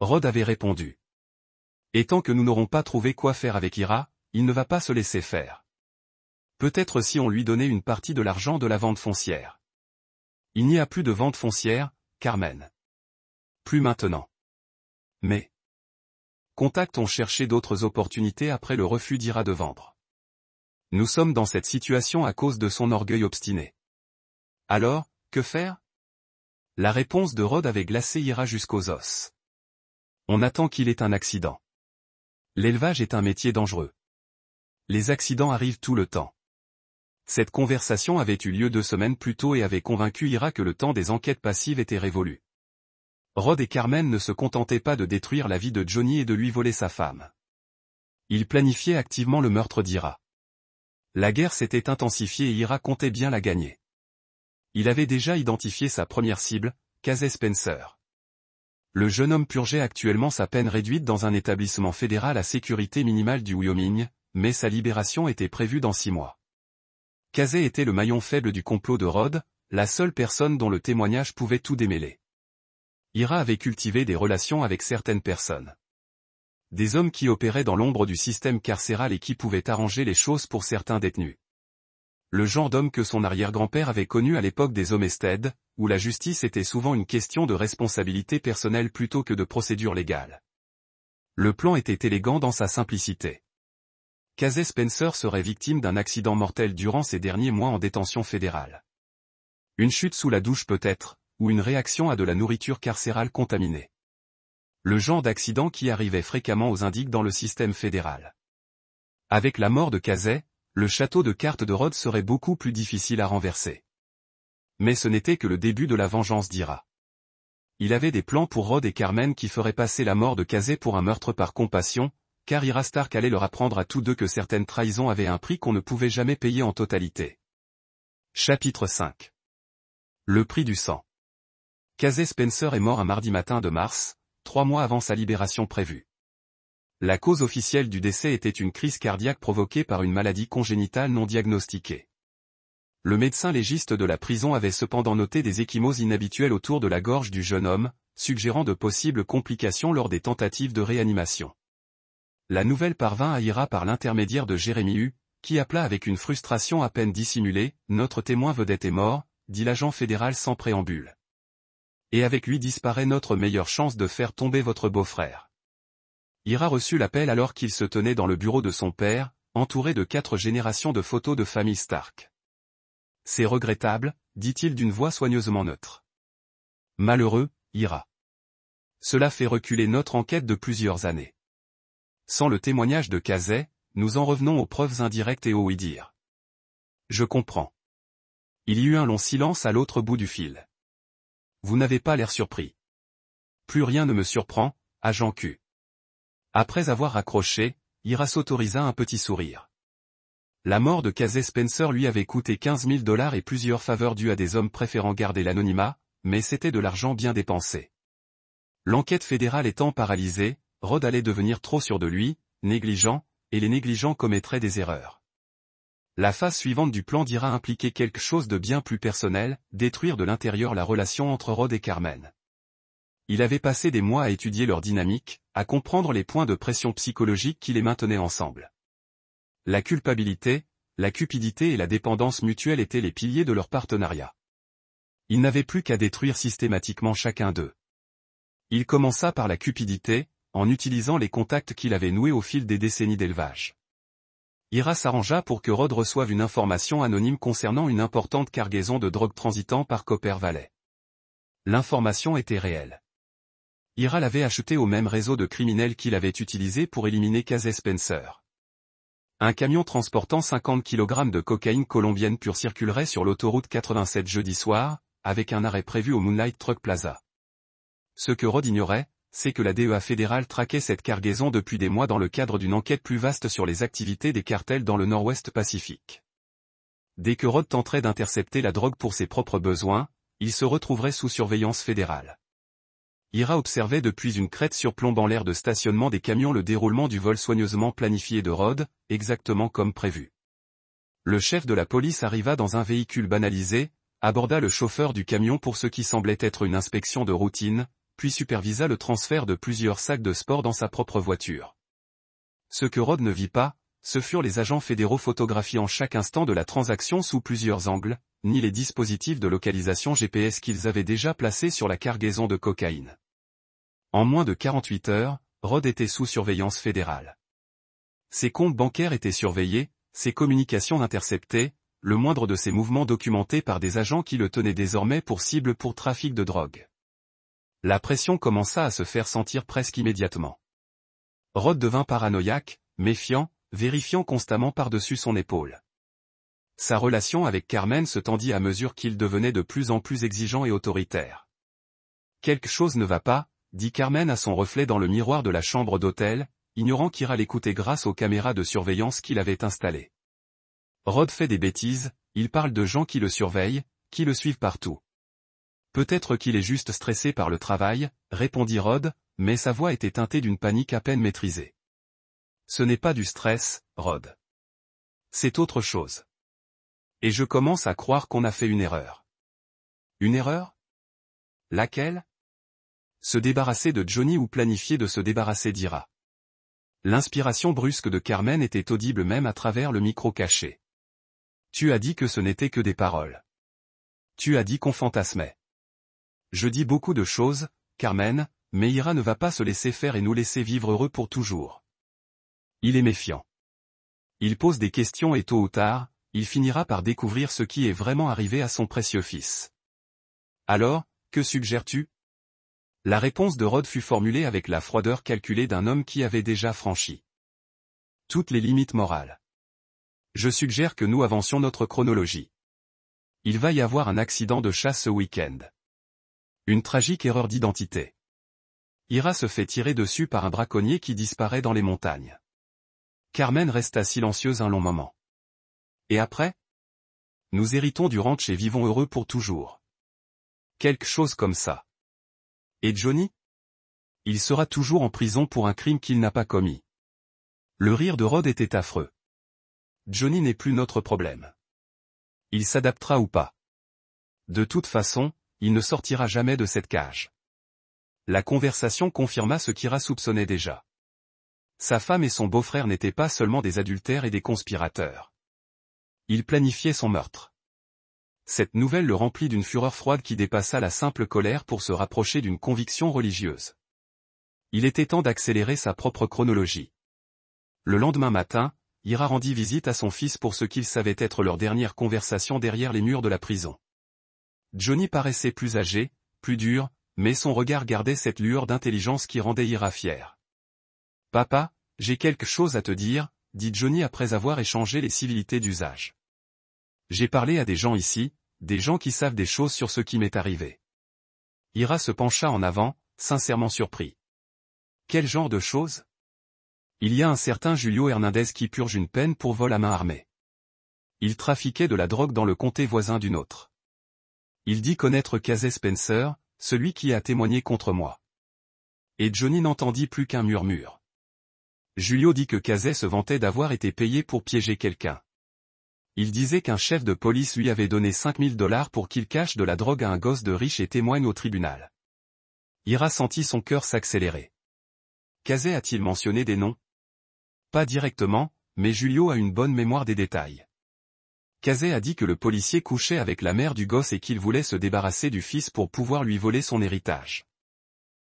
Speaker 1: Rod avait répondu. « Et tant que nous n'aurons pas trouvé quoi faire avec Ira, il ne va pas se laisser faire. Peut-être si on lui donnait une partie de l'argent de la vente foncière. » Il n'y a plus de vente foncière, Carmen. Plus maintenant. Mais. Contact ont cherché d'autres opportunités après le refus d'Ira de vendre. Nous sommes dans cette situation à cause de son orgueil obstiné. Alors, que faire? La réponse de Rod avait glacé Ira jusqu'aux os. On attend qu'il ait un accident. L'élevage est un métier dangereux. Les accidents arrivent tout le temps. Cette conversation avait eu lieu 2 semaines plus tôt et avait convaincu Ira que le temps des enquêtes passives était révolu. Rod et Carmen ne se contentaient pas de détruire la vie de Johnny et de lui voler sa femme. Ils planifiaient activement le meurtre d'Ira. La guerre s'était intensifiée et Ira comptait bien la gagner. Il avait déjà identifié sa première cible, Casey Spencer. Le jeune homme purgeait actuellement sa peine réduite dans un établissement fédéral à sécurité minimale du Wyoming, mais sa libération était prévue dans 6 mois. Casey était le maillon faible du complot de Rod, la seule personne dont le témoignage pouvait tout démêler. Ira avait cultivé des relations avec certaines personnes. Des hommes qui opéraient dans l'ombre du système carcéral et qui pouvaient arranger les choses pour certains détenus. Le genre d'homme que son arrière-grand-père avait connu à l'époque des Homestead, où la justice était souvent une question de responsabilité personnelle plutôt que de procédure légale. Le plan était élégant dans sa simplicité. Casey Spencer serait victime d'un accident mortel durant ces derniers mois en détention fédérale. Une chute sous la douche peut-être, ou une réaction à de la nourriture carcérale contaminée. Le genre d'accident qui arrivait fréquemment aux indiques dans le système fédéral. Avec la mort de Casey, le château de cartes de Rod serait beaucoup plus difficile à renverser. Mais ce n'était que le début de la vengeance d'Ira. Il avait des plans pour Rod et Carmen qui feraient passer la mort de Casey pour un meurtre par compassion, car Ira Stark allait leur apprendre à tous deux que certaines trahisons avaient un prix qu'on ne pouvait jamais payer en totalité. Chapitre 5. Le prix du sang. Casey Spencer est mort un mardi matin de mars, 3 mois avant sa libération prévue. La cause officielle du décès était une crise cardiaque provoquée par une maladie congénitale non diagnostiquée. Le médecin légiste de la prison avait cependant noté des ecchymoses inhabituelles autour de la gorge du jeune homme, suggérant de possibles complications lors des tentatives de réanimation. La nouvelle parvint à Ira par l'intermédiaire de Jérémy Hu, qui appela avec une frustration à peine dissimulée, « Notre témoin vedette est mort », dit l'agent fédéral sans préambule. Et avec lui disparaît notre meilleure chance de faire tomber votre beau-frère. Ira reçut l'appel alors qu'il se tenait dans le bureau de son père, entouré de 4 générations de photos de famille Stark. « C'est regrettable, dit-il d'une voix soigneusement neutre. Malheureux, Ira. Cela fait reculer notre enquête de plusieurs années. Sans le témoignage de Casey, nous en revenons aux preuves indirectes et au oui-dire. Je comprends. Il y eut un long silence à l'autre bout du fil. Vous n'avez pas l'air surpris. Plus rien ne me surprend, agent Q. Après avoir raccroché, Ira s'autorisa un petit sourire. La mort de Casey Spencer lui avait coûté 15 000 $ et plusieurs faveurs dues à des hommes préférant garder l'anonymat, mais c'était de l'argent bien dépensé. L'enquête fédérale étant paralysée, Rod allait devenir trop sûr de lui, négligent, et les négligents commettraient des erreurs. La phase suivante du plan d'Ira impliquait quelque chose de bien plus personnel, détruire de l'intérieur la relation entre Rod et Carmen. Il avait passé des mois à étudier leur dynamique, à comprendre les points de pression psychologique qui les maintenaient ensemble. La culpabilité, la cupidité et la dépendance mutuelle étaient les piliers de leur partenariat. Il n'avait plus qu'à détruire systématiquement chacun d'eux. Il commença par la cupidité, en utilisant les contacts qu'il avait noués au fil des décennies d'élevage. Ira s'arrangea pour que Rod reçoive une information anonyme concernant une importante cargaison de drogue transitant par Copper Valley. L'information était réelle. Ira l'avait achetée au même réseau de criminels qu'il avait utilisé pour éliminer Casey Spencer. Un camion transportant 50 kg de cocaïne colombienne pure circulerait sur l'autoroute 87 jeudi soir, avec un arrêt prévu au Moonlight Truck Plaza. Ce que Rod ignorait, c'est que la DEA fédérale traquait cette cargaison depuis des mois dans le cadre d'une enquête plus vaste sur les activités des cartels dans le Nord-Ouest Pacifique. Dès que Rod tenterait d'intercepter la drogue pour ses propres besoins, il se retrouverait sous surveillance fédérale. Ira observait depuis une crête surplombant l'aire de stationnement des camions le déroulement du vol soigneusement planifié de Rod, exactement comme prévu. Le chef de la police arriva dans un véhicule banalisé, aborda le chauffeur du camion pour ce qui semblait être une inspection de routine, puis supervisa le transfert de plusieurs sacs de sport dans sa propre voiture. Ce que Rod ne vit pas, ce furent les agents fédéraux photographiant chaque instant de la transaction sous plusieurs angles, ni les dispositifs de localisation GPS qu'ils avaient déjà placés sur la cargaison de cocaïne. En moins de 48 heures, Rod était sous surveillance fédérale. Ses comptes bancaires étaient surveillés, ses communications interceptées, le moindre de ses mouvements documentés par des agents qui le tenaient désormais pour cible pour trafic de drogue. La pression commença à se faire sentir presque immédiatement. Rod devint paranoïaque, méfiant, vérifiant constamment par-dessus son épaule. Sa relation avec Carmen se tendit à mesure qu'il devenait de plus en plus exigeant et autoritaire. Quelque chose ne va pas, dit Carmen à son reflet dans le miroir de la chambre d'hôtel, ignorant qu'Ira l'écoutait grâce aux caméras de surveillance qu'il avait installées. Rod fait des bêtises, il parle de gens qui le surveillent, qui le suivent partout. Peut-être qu'il est juste stressé par le travail, répondit Rod, mais sa voix était teintée d'une panique à peine maîtrisée. Ce n'est pas du stress, Rod. C'est autre chose. Et je commence à croire qu'on a fait une erreur. Une erreur? Laquelle? Se débarrasser de Johnny ou planifier de se débarrasser d'Ira. L'inspiration brusque de Carmen était audible même à travers le micro caché. Tu as dit que ce n'était que des paroles. Tu as dit qu'on fantasmait. Je dis beaucoup de choses, Carmen, mais Ira ne va pas se laisser faire et nous laisser vivre heureux pour toujours. Il est méfiant. Il pose des questions et tôt ou tard, il finira par découvrir ce qui est vraiment arrivé à son précieux fils. Alors, que suggères-tu? La réponse de Rod fut formulée avec la froideur calculée d'un homme qui avait déjà franchi toutes les limites morales. Je suggère que nous avancions notre chronologie. Il va y avoir un accident de chasse ce week-end. Une tragique erreur d'identité. Ira se fait tirer dessus par un braconnier qui disparaît dans les montagnes. Carmen resta silencieuse un long moment. Et après? Nous héritons du ranch et vivons heureux pour toujours. Quelque chose comme ça. Et Johnny? Il sera toujours en prison pour un crime qu'il n'a pas commis. Le rire de Rod était affreux. Johnny n'est plus notre problème. Il s'adaptera ou pas. De toute façon, il ne sortira jamais de cette cage. La conversation confirma ce qu'Ira soupçonnait déjà. Sa femme et son beau-frère n'étaient pas seulement des adultères et des conspirateurs. Ils planifiaient son meurtre. Cette nouvelle le remplit d'une fureur froide qui dépassa la simple colère pour se rapprocher d'une conviction religieuse. Il était temps d'accélérer sa propre chronologie. Le lendemain matin, Ira rendit visite à son fils pour ce qu'il savait être leur dernière conversation derrière les murs de la prison. Johnny paraissait plus âgé, plus dur, mais son regard gardait cette lueur d'intelligence qui rendait Ira fière. « Papa, j'ai quelque chose à te dire, » dit Johnny après avoir échangé les civilités d'usage. « J'ai parlé à des gens ici, des gens qui savent des choses sur ce qui m'est arrivé. » Ira se pencha en avant, sincèrement surpris. « Quel genre de choses ? » Il y a un certain Julio Hernandez qui purge une peine pour vol à main armée. Il trafiquait de la drogue dans le comté voisin d'une autre. Il dit connaître Casey Spencer, celui qui a témoigné contre moi. Et Johnny n'entendit plus qu'un murmure. Julio dit que Casey se vantait d'avoir été payé pour piéger quelqu'un. Il disait qu'un chef de police lui avait donné $5000 pour qu'il cache de la drogue à un gosse de riche et témoigne au tribunal. Ira sentit son cœur s'accélérer. Casey a-t-il mentionné des noms? Pas directement, mais Julio a une bonne mémoire des détails. Casey a dit que le policier couchait avec la mère du gosse et qu'il voulait se débarrasser du fils pour pouvoir lui voler son héritage.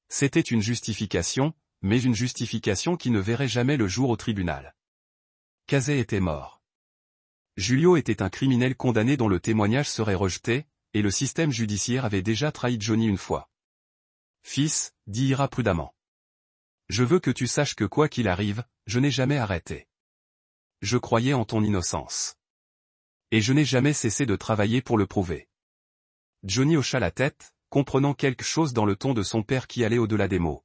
Speaker 1: C'était une justification, mais une justification qui ne verrait jamais le jour au tribunal. Casey était mort. Julio était un criminel condamné dont le témoignage serait rejeté, et le système judiciaire avait déjà trahi Johnny une fois. Fils, dit Ira prudemment. Je veux que tu saches que quoi qu'il arrive, je n'ai jamais arrêté. Je croyais en ton innocence. Et je n'ai jamais cessé de travailler pour le prouver. Johnny hocha la tête, comprenant quelque chose dans le ton de son père qui allait au-delà des mots.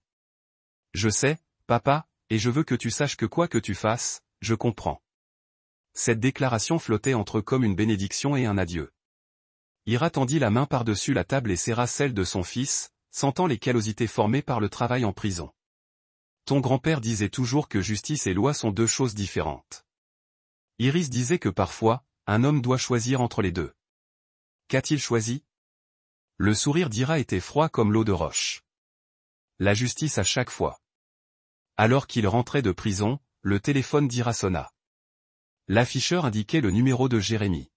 Speaker 1: Je sais, papa, et je veux que tu saches que quoi que tu fasses, je comprends. Cette déclaration flottait entre eux comme une bénédiction et un adieu. Ira tendit la main par-dessus la table et serra celle de son fils, sentant les callosités formées par le travail en prison. Ton grand-père disait toujours que justice et loi sont deux choses différentes. Iris disait que parfois, un homme doit choisir entre les deux. Qu'a-t-il choisi? Le sourire d'Ira était froid comme l'eau de roche. La justice à chaque fois. Alors qu'il rentrait de prison, le téléphone d'Ira sonna. L'afficheur indiquait le numéro de Jérémy.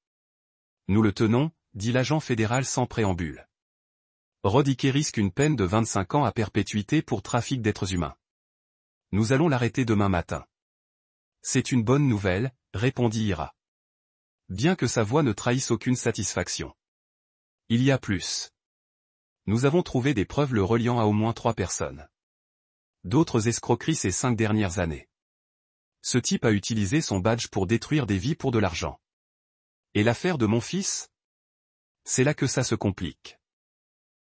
Speaker 1: Nous le tenons, dit l'agent fédéral sans préambule. Roddick risque une peine de 25 ans à perpétuité pour trafic d'êtres humains. Nous allons l'arrêter demain matin. C'est une bonne nouvelle, répondit Ira. Bien que sa voix ne trahisse aucune satisfaction. Il y a plus. Nous avons trouvé des preuves le reliant à au moins 3 personnes. D'autres escroqueries ces 5 dernières années. Ce type a utilisé son badge pour détruire des vies pour de l'argent. Et l'affaire de mon fils? C'est là que ça se complique.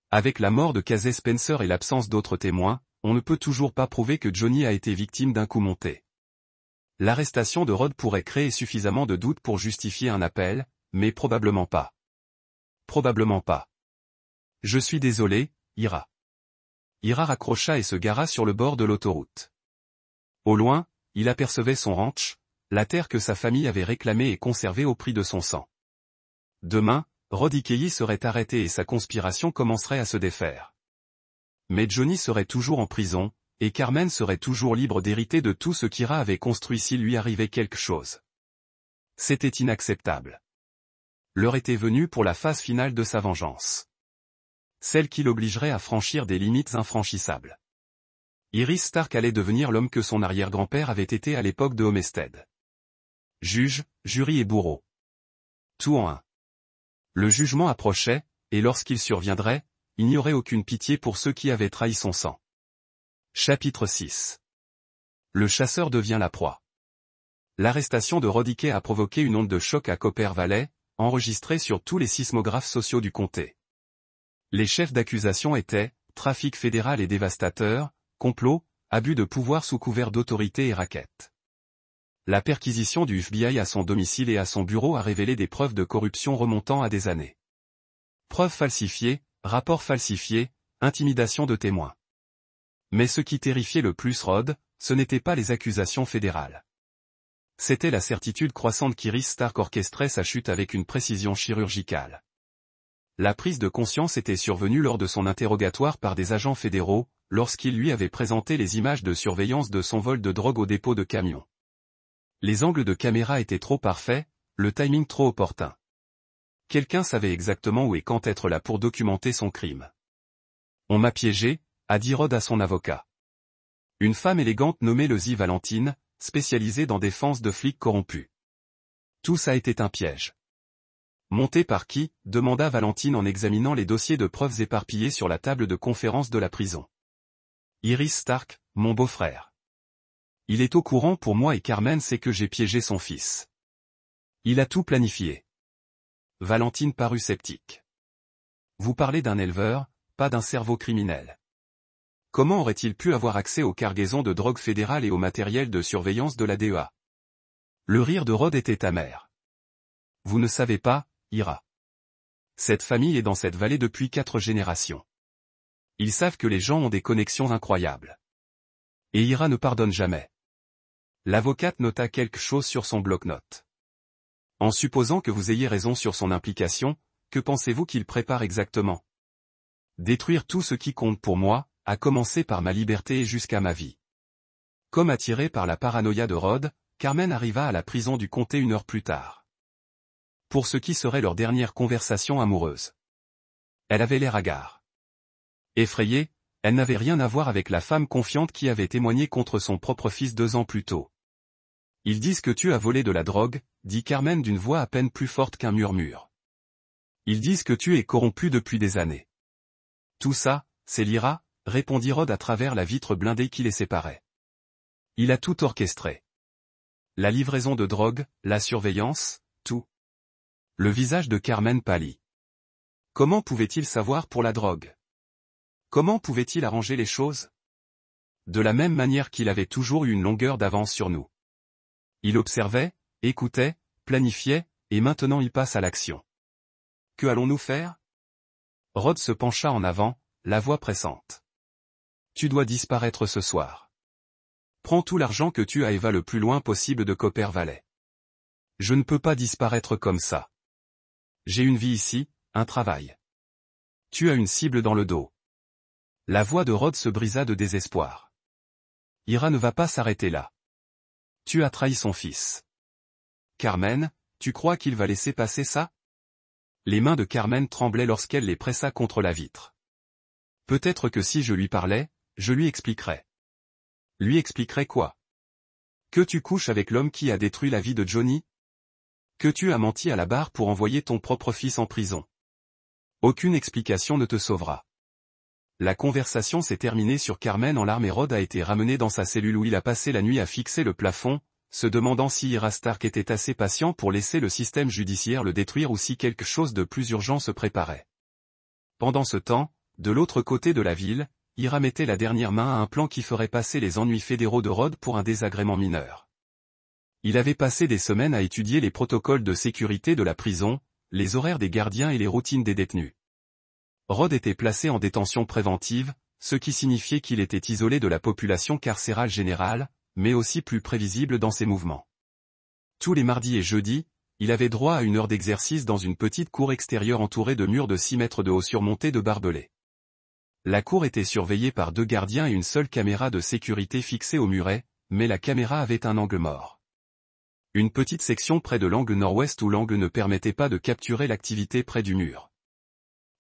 Speaker 1: Avec la mort de Casey Spencer et l'absence d'autres témoins, on ne peut toujours pas prouver que Johnny a été victime d'un coup monté. L'arrestation de Rod pourrait créer suffisamment de doutes pour justifier un appel, mais probablement pas. Probablement pas. Je suis désolé, Ira. Ira raccrocha et se gara sur le bord de l'autoroute. Au loin, il apercevait son ranch, la terre que sa famille avait réclamée et conservée au prix de son sang. Demain, Roddick serait arrêté et sa conspiration commencerait à se défaire. Mais Johnny serait toujours en prison, et Carmen serait toujours libre d'hériter de tout ce qu'Ira avait construit s'il lui arrivait quelque chose. C'était inacceptable. L'heure était venue pour la phase finale de sa vengeance. Celle qui l'obligerait à franchir des limites infranchissables. Iris Stark allait devenir l'homme que son arrière-grand-père avait été à l'époque de Homestead. Juge, jury et bourreau. Tout en un. Le jugement approchait, et lorsqu'il surviendrait, il n'y aurait aucune pitié pour ceux qui avaient trahi son sang. Chapitre 6. Le chasseur devient la proie. L'arrestation de Roddick a provoqué une onde de choc à Copper Valley, enregistrée sur tous les sismographes sociaux du comté. Les chefs d'accusation étaient, trafic fédéral et dévastateur, complot, abus de pouvoir sous couvert d'autorité et racket. La perquisition du FBI à son domicile et à son bureau a révélé des preuves de corruption remontant à des années. Preuves falsifiées, rapports falsifiés, intimidation de témoins. Mais ce qui terrifiait le plus Rod, ce n'étaient pas les accusations fédérales. C'était la certitude croissante qu'Iris Stark orchestrait sa chute avec une précision chirurgicale. La prise de conscience était survenue lors de son interrogatoire par des agents fédéraux, lorsqu'il lui avait présenté les images de surveillance de son vol de drogue au dépôt de camion. Les angles de caméra étaient trop parfaits, le timing trop opportun. Quelqu'un savait exactement où et quand être là pour documenter son crime. On m'a piégé, a dit Rod à son avocat. Une femme élégante nommée Lizzie Valentine, spécialisée dans défense de flics corrompus. Tout ça était un piège. Monté par qui? Demanda Valentine en examinant les dossiers de preuves éparpillés sur la table de conférence de la prison. Iris Stark, mon beau-frère. Il est au courant pour moi et Carmen sait que j'ai piégé son fils. Il a tout planifié. Valentine parut sceptique. Vous parlez d'un éleveur, pas d'un cerveau criminel. Comment aurait-il pu avoir accès aux cargaisons de drogue fédérale et au matériel de surveillance de la DEA? Le rire de Rod était amer. Vous ne savez pas, Ira. Cette famille est dans cette vallée depuis 4 générations. Ils savent que les gens ont des connexions incroyables. Et Ira ne pardonne jamais. L'avocate nota quelque chose sur son bloc-notes. En supposant que vous ayez raison sur son implication, que pensez-vous qu'il prépare exactement? Détruire tout ce qui compte pour moi, à commencer par ma liberté et jusqu'à ma vie. Comme attiré par la paranoïa de Rod, Carmen arriva à la prison du comté 1 heure plus tard. Pour ce qui serait leur dernière conversation amoureuse. Elle avait l'air hagard. Effrayée, elle n'avait rien à voir avec la femme confiante qui avait témoigné contre son propre fils 2 ans plus tôt. Ils disent que tu as volé de la drogue, dit Carmen d'une voix à peine plus forte qu'un murmure. Ils disent que tu es corrompu depuis des années. Tout ça, c'est l'Ira, répondit Rod à travers la vitre blindée qui les séparait. Il a tout orchestré. La livraison de drogue, la surveillance, tout. Le visage de Carmen pâlit. Comment pouvait-il savoir pour la drogue? Comment pouvait-il arranger les choses? De la même manière qu'il avait toujours eu une longueur d'avance sur nous. Il observait, écoutait, planifiait, et maintenant il passe à l'action. Que allons-nous faire? Rod se pencha en avant, la voix pressante. Tu dois disparaître ce soir. Prends tout l'argent que tu as et va le plus loin possible de Copper Valley. Je ne peux pas disparaître comme ça. J'ai une vie ici, un travail. Tu as une cible dans le dos. La voix de Rod se brisa de désespoir. Ira ne va pas s'arrêter là. Tu as trahi son fils. Carmen, tu crois qu'il va laisser passer ça? Les mains de Carmen tremblaient lorsqu'elle les pressa contre la vitre. Peut-être que si je lui parlais, je lui expliquerais. Lui expliquerais quoi? Que tu couches avec l'homme qui a détruit la vie de Johnny? Que tu as menti à la barre pour envoyer ton propre fils en prison. Aucune explication ne te sauvera. La conversation s'est terminée sur Carmen en larmes et Rod a été ramené dans sa cellule où il a passé la nuit à fixer le plafond, se demandant si Ira Stark était assez patient pour laisser le système judiciaire le détruire ou si quelque chose de plus urgent se préparait. Pendant ce temps, de l'autre côté de la ville, Ira mettait la dernière main à un plan qui ferait passer les ennuis fédéraux de Rod pour un désagrément mineur. Il avait passé des semaines à étudier les protocoles de sécurité de la prison, les horaires des gardiens et les routines des détenus. Rod était placé en détention préventive, ce qui signifiait qu'il était isolé de la population carcérale générale, mais aussi plus prévisible dans ses mouvements. Tous les mardis et jeudis, il avait droit à une heure d'exercice dans une petite cour extérieure entourée de murs de 6 mètres de haut surmontés de barbelés. La cour était surveillée par 2 gardiens et une seule caméra de sécurité fixée au muret, mais la caméra avait un angle mort. Une petite section près de l'angle nord-ouest où l'angle ne permettait pas de capturer l'activité près du mur.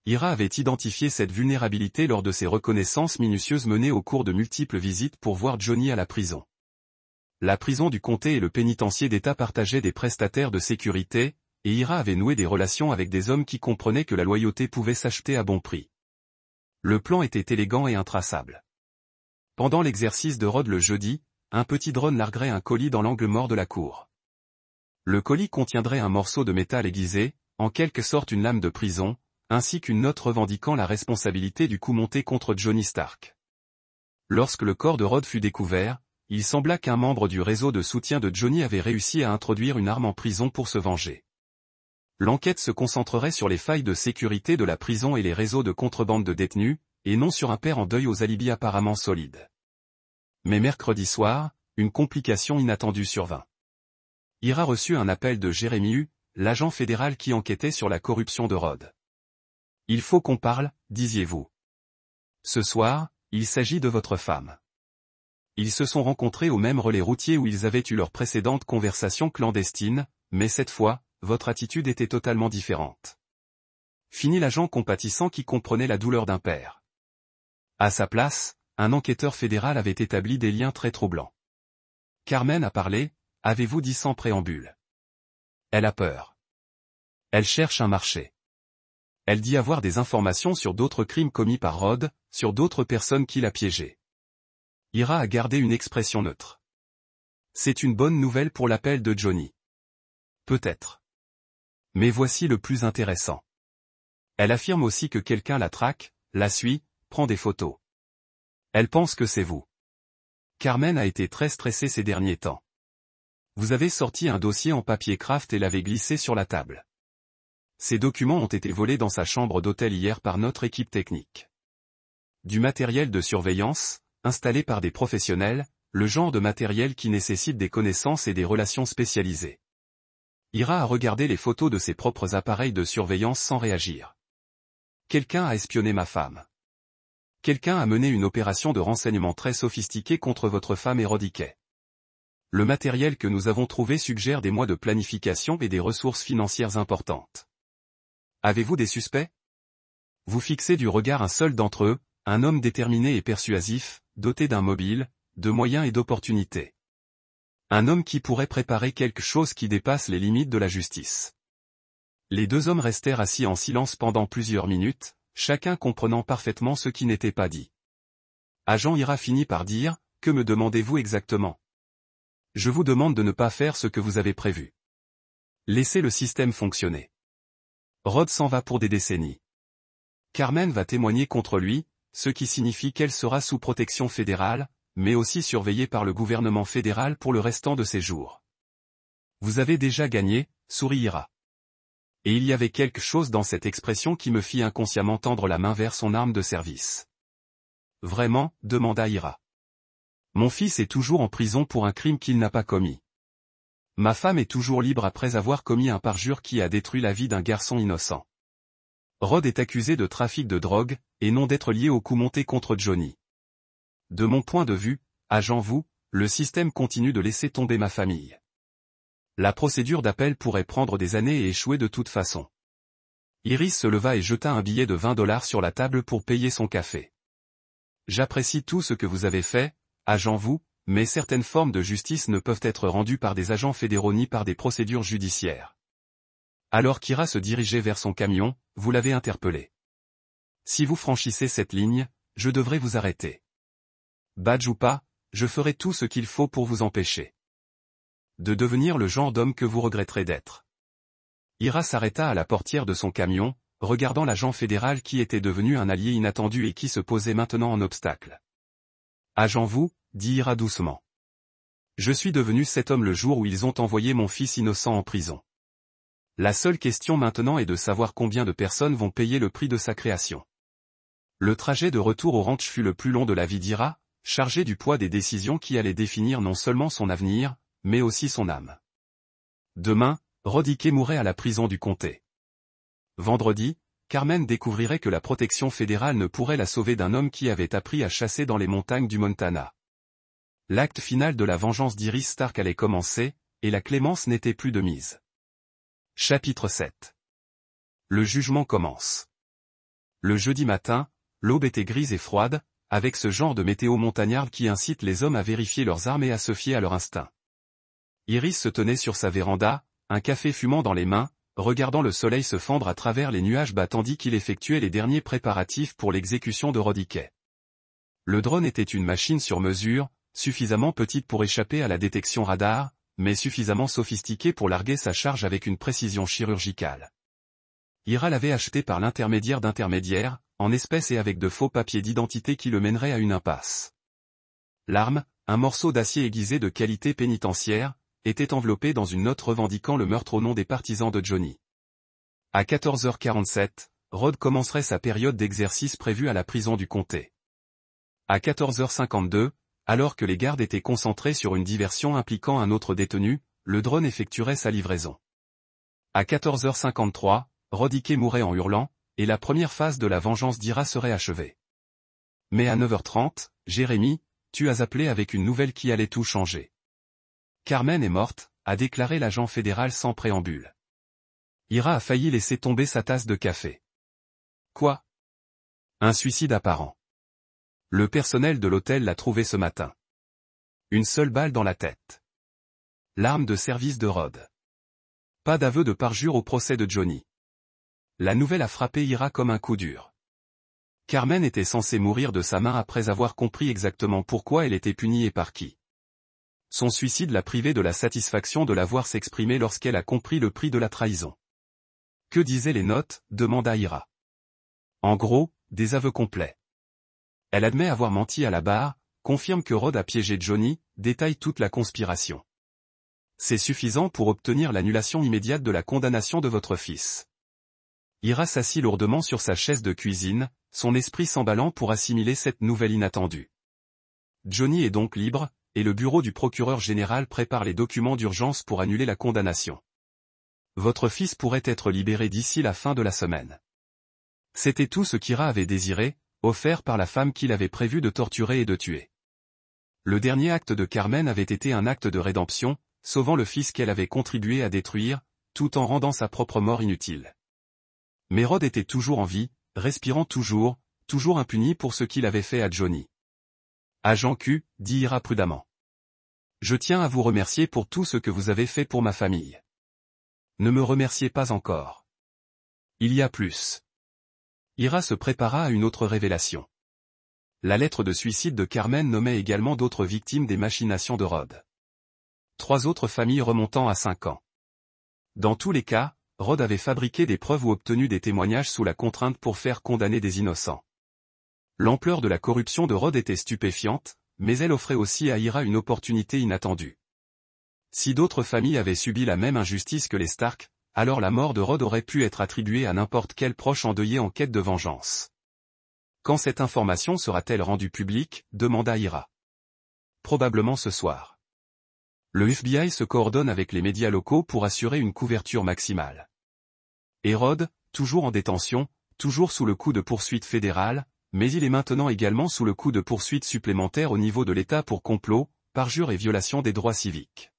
Speaker 1: Ira avait identifié cette vulnérabilité lors de ses reconnaissances minutieuses menées au cours de multiples visites pour voir Johnny à la prison. La prison du comté et le pénitencier d'État partageaient des prestataires de sécurité, et Ira avait noué des relations avec des hommes qui comprenaient que la loyauté pouvait s'acheter à bon prix. Le plan était élégant et intraçable. Pendant l'exercice de Rod le jeudi, un petit drone larguerait un colis dans l'angle mort de la cour. Le colis contiendrait un morceau de métal aiguisé, en quelque sorte une lame de prison, ainsi qu'une note revendiquant la responsabilité du coup monté contre Johnny Stark. Lorsque le corps de Rod fut découvert, il sembla qu'un membre du réseau de soutien de Johnny avait réussi à introduire une arme en prison pour se venger. L'enquête se concentrerait sur les failles de sécurité de la prison et les réseaux de contrebande de détenus, et non sur un père en deuil aux alibis apparemment solides. Mais mercredi soir, une complication inattendue survint. Ira reçut un appel de Jeremy Hu, l'agent fédéral qui enquêtait sur la corruption de Rod. « Il faut qu'on parle, disiez-vous. Ce soir, il s'agit de votre femme. » Ils se sont rencontrés au même relais routier où ils avaient eu leur précédente conversation clandestine, mais cette fois, votre attitude était totalement différente. Fini l'agent compatissant qui comprenait la douleur d'un père. À sa place, un enquêteur fédéral avait établi des liens très troublants. Carmen a parlé, avez-vous dit sans préambule. Elle a peur. Elle cherche un marché. Elle dit avoir des informations sur d'autres crimes commis par Rod, sur d'autres personnes qu'il a piégées. Ira a gardé une expression neutre. C'est une bonne nouvelle pour l'appel de Johnny. Peut-être. Mais voici le plus intéressant. Elle affirme aussi que quelqu'un la traque, la suit, prend des photos. Elle pense que c'est vous. Carmen a été très stressée ces derniers temps. Vous avez sorti un dossier en papier craft et l'avez glissé sur la table. Ces documents ont été volés dans sa chambre d'hôtel hier par notre équipe technique. Du matériel de surveillance, installé par des professionnels, le genre de matériel qui nécessite des connaissances et des relations spécialisées. Ira a regardé les photos de ses propres appareils de surveillance sans réagir. Quelqu'un a espionné ma femme. Quelqu'un a mené une opération de renseignement très sophistiquée contre votre femme et Rodiquet. Le matériel que nous avons trouvé suggère des mois de planification et des ressources financières importantes. Avez-vous des suspects? Vous fixez du regard un seul d'entre eux, un homme déterminé et persuasif, doté d'un mobile, de moyens et d'opportunités. Un homme qui pourrait préparer quelque chose qui dépasse les limites de la justice. Les 2 hommes restèrent assis en silence pendant plusieurs minutes, chacun comprenant parfaitement ce qui n'était pas dit. Agent Ira finit par dire, « Que me demandez-vous exactement? Je vous demande de ne pas faire ce que vous avez prévu. Laissez le système fonctionner. Rod s'en va pour des décennies. Carmen va témoigner contre lui, ce qui signifie qu'elle sera sous protection fédérale, mais aussi surveillée par le gouvernement fédéral pour le restant de ses jours. Vous avez déjà gagné, sourit Ira. Et il y avait quelque chose dans cette expression qui me fit inconsciemment tendre la main vers son arme de service. « Vraiment ?» demanda Ira. « Mon fils est toujours en prison pour un crime qu'il n'a pas commis. Ma femme est toujours libre après avoir commis un parjure qui a détruit la vie d'un garçon innocent. Rod est accusé de trafic de drogue, et non d'être lié au coup monté contre Johnny. De mon point de vue, agent vous, le système continue de laisser tomber ma famille. La procédure d'appel pourrait prendre des années et échouer de toute façon. » Iris se leva et jeta un billet de $20 sur la table pour payer son café. « J'apprécie tout ce que vous avez fait, agent vous, mais certaines formes de justice ne peuvent être rendues par des agents fédéraux ni par des procédures judiciaires. » Alors qu'Ira se dirigeait vers son camion, vous l'avez interpellé. « Si vous franchissez cette ligne, je devrais vous arrêter. Badge ou pas, je ferai tout ce qu'il faut pour vous empêcher de devenir le genre d'homme que vous regretterez d'être. » Ira s'arrêta à la portière de son camion, regardant l'agent fédéral qui était devenu un allié inattendu et qui se posait maintenant en obstacle. « Agent vous, » dit Ira doucement. « Je suis devenu cet homme le jour où ils ont envoyé mon fils innocent en prison. La seule question maintenant est de savoir combien de personnes vont payer le prix de sa création. » Le trajet de retour au ranch fut le plus long de la vie d'Ira, chargé du poids des décisions qui allaient définir non seulement son avenir, mais aussi son âme. Demain, Rodiké mourrait à la prison du comté. Vendredi, Carmen découvrirait que la protection fédérale ne pourrait la sauver d'un homme qui avait appris à chasser dans les montagnes du Montana. L'acte final de la vengeance d'Iris Stark allait commencer, et la clémence n'était plus de mise. Chapitre 7. Le jugement commence. Le jeudi matin, l'aube était grise et froide, avec ce genre de météo montagnarde qui incite les hommes à vérifier leurs armes et à se fier à leur instinct. Iris se tenait sur sa véranda, un café fumant dans les mains, regardant le soleil se fendre à travers les nuages bas tandis qu'il effectuait les derniers préparatifs pour l'exécution de Rodiké. Le drone était une machine sur mesure, suffisamment petite pour échapper à la détection radar, mais suffisamment sophistiquée pour larguer sa charge avec une précision chirurgicale. Ira l'avait acheté par l'intermédiaire d'intermédiaires, en espèces et avec de faux papiers d'identité qui le mèneraient à une impasse. L'arme, un morceau d'acier aiguisé de qualité pénitentiaire, était enveloppé dans une note revendiquant le meurtre au nom des partisans de Johnny. À 14h47, Rod commencerait sa période d'exercice prévue à la prison du comté. À 14h52, alors que les gardes étaient concentrés sur une diversion impliquant un autre détenu, le drone effectuerait sa livraison. À 14h53, Rodiké mourrait en hurlant, et la première phase de la vengeance d'Ira serait achevée. Mais à 9h30, Jérémy, tu as appelé avec une nouvelle qui allait tout changer. Carmen est morte, a déclaré l'agent fédéral sans préambule. Ira a failli laisser tomber sa tasse de café. Quoi? Un suicide apparent. Le personnel de l'hôtel l'a trouvé ce matin. Une seule balle dans la tête. L'arme de service de Rod. Pas d'aveu de parjure au procès de Johnny. La nouvelle a frappé Ira comme un coup dur. Carmen était censée mourir de sa main après avoir compris exactement pourquoi elle était punie et par qui. Son suicide l'a privée de la satisfaction de la voir s'exprimer lorsqu'elle a compris le prix de la trahison. Que disaient les notes? Demanda Ira. En gros, des aveux complets. Elle admet avoir menti à la barre, confirme que Rod a piégé Johnny, détaille toute la conspiration. C'est suffisant pour obtenir l'annulation immédiate de la condamnation de votre fils. Ira s'assit lourdement sur sa chaise de cuisine, son esprit s'emballant pour assimiler cette nouvelle inattendue. Johnny est donc libre, et le bureau du procureur général prépare les documents d'urgence pour annuler la condamnation. Votre fils pourrait être libéré d'ici la fin de la semaine. C'était tout ce qu'Ira avait désiré, offert par la femme qu'il avait prévu de torturer et de tuer. Le dernier acte de Carmen avait été un acte de rédemption, sauvant le fils qu'elle avait contribué à détruire, tout en rendant sa propre mort inutile. Mais Rod était toujours en vie, respirant toujours impuni pour ce qu'il avait fait à Johnny. Agent Q, dit Ira prudemment. Je tiens à vous remercier pour tout ce que vous avez fait pour ma famille. Ne me remerciez pas encore. Il y a plus. Ira se prépara à une autre révélation. La lettre de suicide de Carmen nommait également d'autres victimes des machinations de Rod. 3 autres familles remontant à 5 ans. Dans tous les cas, Rod avait fabriqué des preuves ou obtenu des témoignages sous la contrainte pour faire condamner des innocents. L'ampleur de la corruption de Rod était stupéfiante, mais elle offrait aussi à Ira une opportunité inattendue. Si d'autres familles avaient subi la même injustice que les Stark, alors la mort de Rod aurait pu être attribuée à n'importe quel proche endeuillé en quête de vengeance. Quand cette information sera-t-elle rendue publique, demanda Ira. Probablement ce soir. Le FBI se coordonne avec les médias locaux pour assurer une couverture maximale. Et Rod, toujours en détention, toujours sous le coup de poursuites fédérales, mais il est maintenant également sous le coup de poursuites supplémentaires au niveau de l'État pour complot, parjure et violation des droits civiques.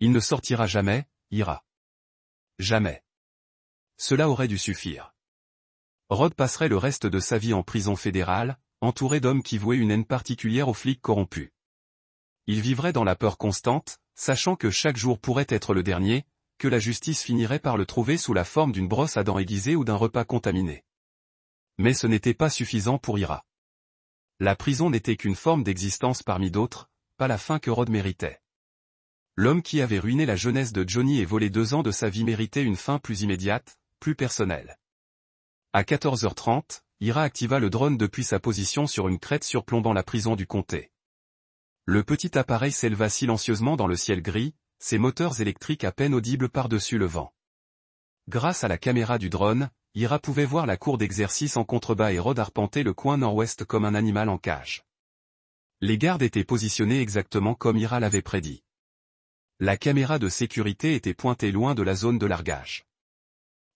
Speaker 1: Il ne sortira jamais, Ira. Jamais. Cela aurait dû suffire. Rod passerait le reste de sa vie en prison fédérale, entouré d'hommes qui vouaient une haine particulière aux flics corrompus. Il vivrait dans la peur constante, sachant que chaque jour pourrait être le dernier, que la justice finirait par le trouver sous la forme d'une brosse à dents aiguisée ou d'un repas contaminé. Mais ce n'était pas suffisant pour Ira. La prison n'était qu'une forme d'existence parmi d'autres, pas la fin que Rod méritait. L'homme qui avait ruiné la jeunesse de Johnny et volé 2 ans de sa vie méritait une fin plus immédiate, plus personnelle. À 14h30, Ira activa le drone depuis sa position sur une crête surplombant la prison du comté. Le petit appareil s'éleva silencieusement dans le ciel gris, ses moteurs électriques à peine audibles par-dessus le vent. Grâce à la caméra du drone, Ira pouvait voir la cour d'exercice en contrebas et Rod arpenter le coin nord-ouest comme un animal en cage. Les gardes étaient positionnés exactement comme Ira l'avait prédit. La caméra de sécurité était pointée loin de la zone de largage.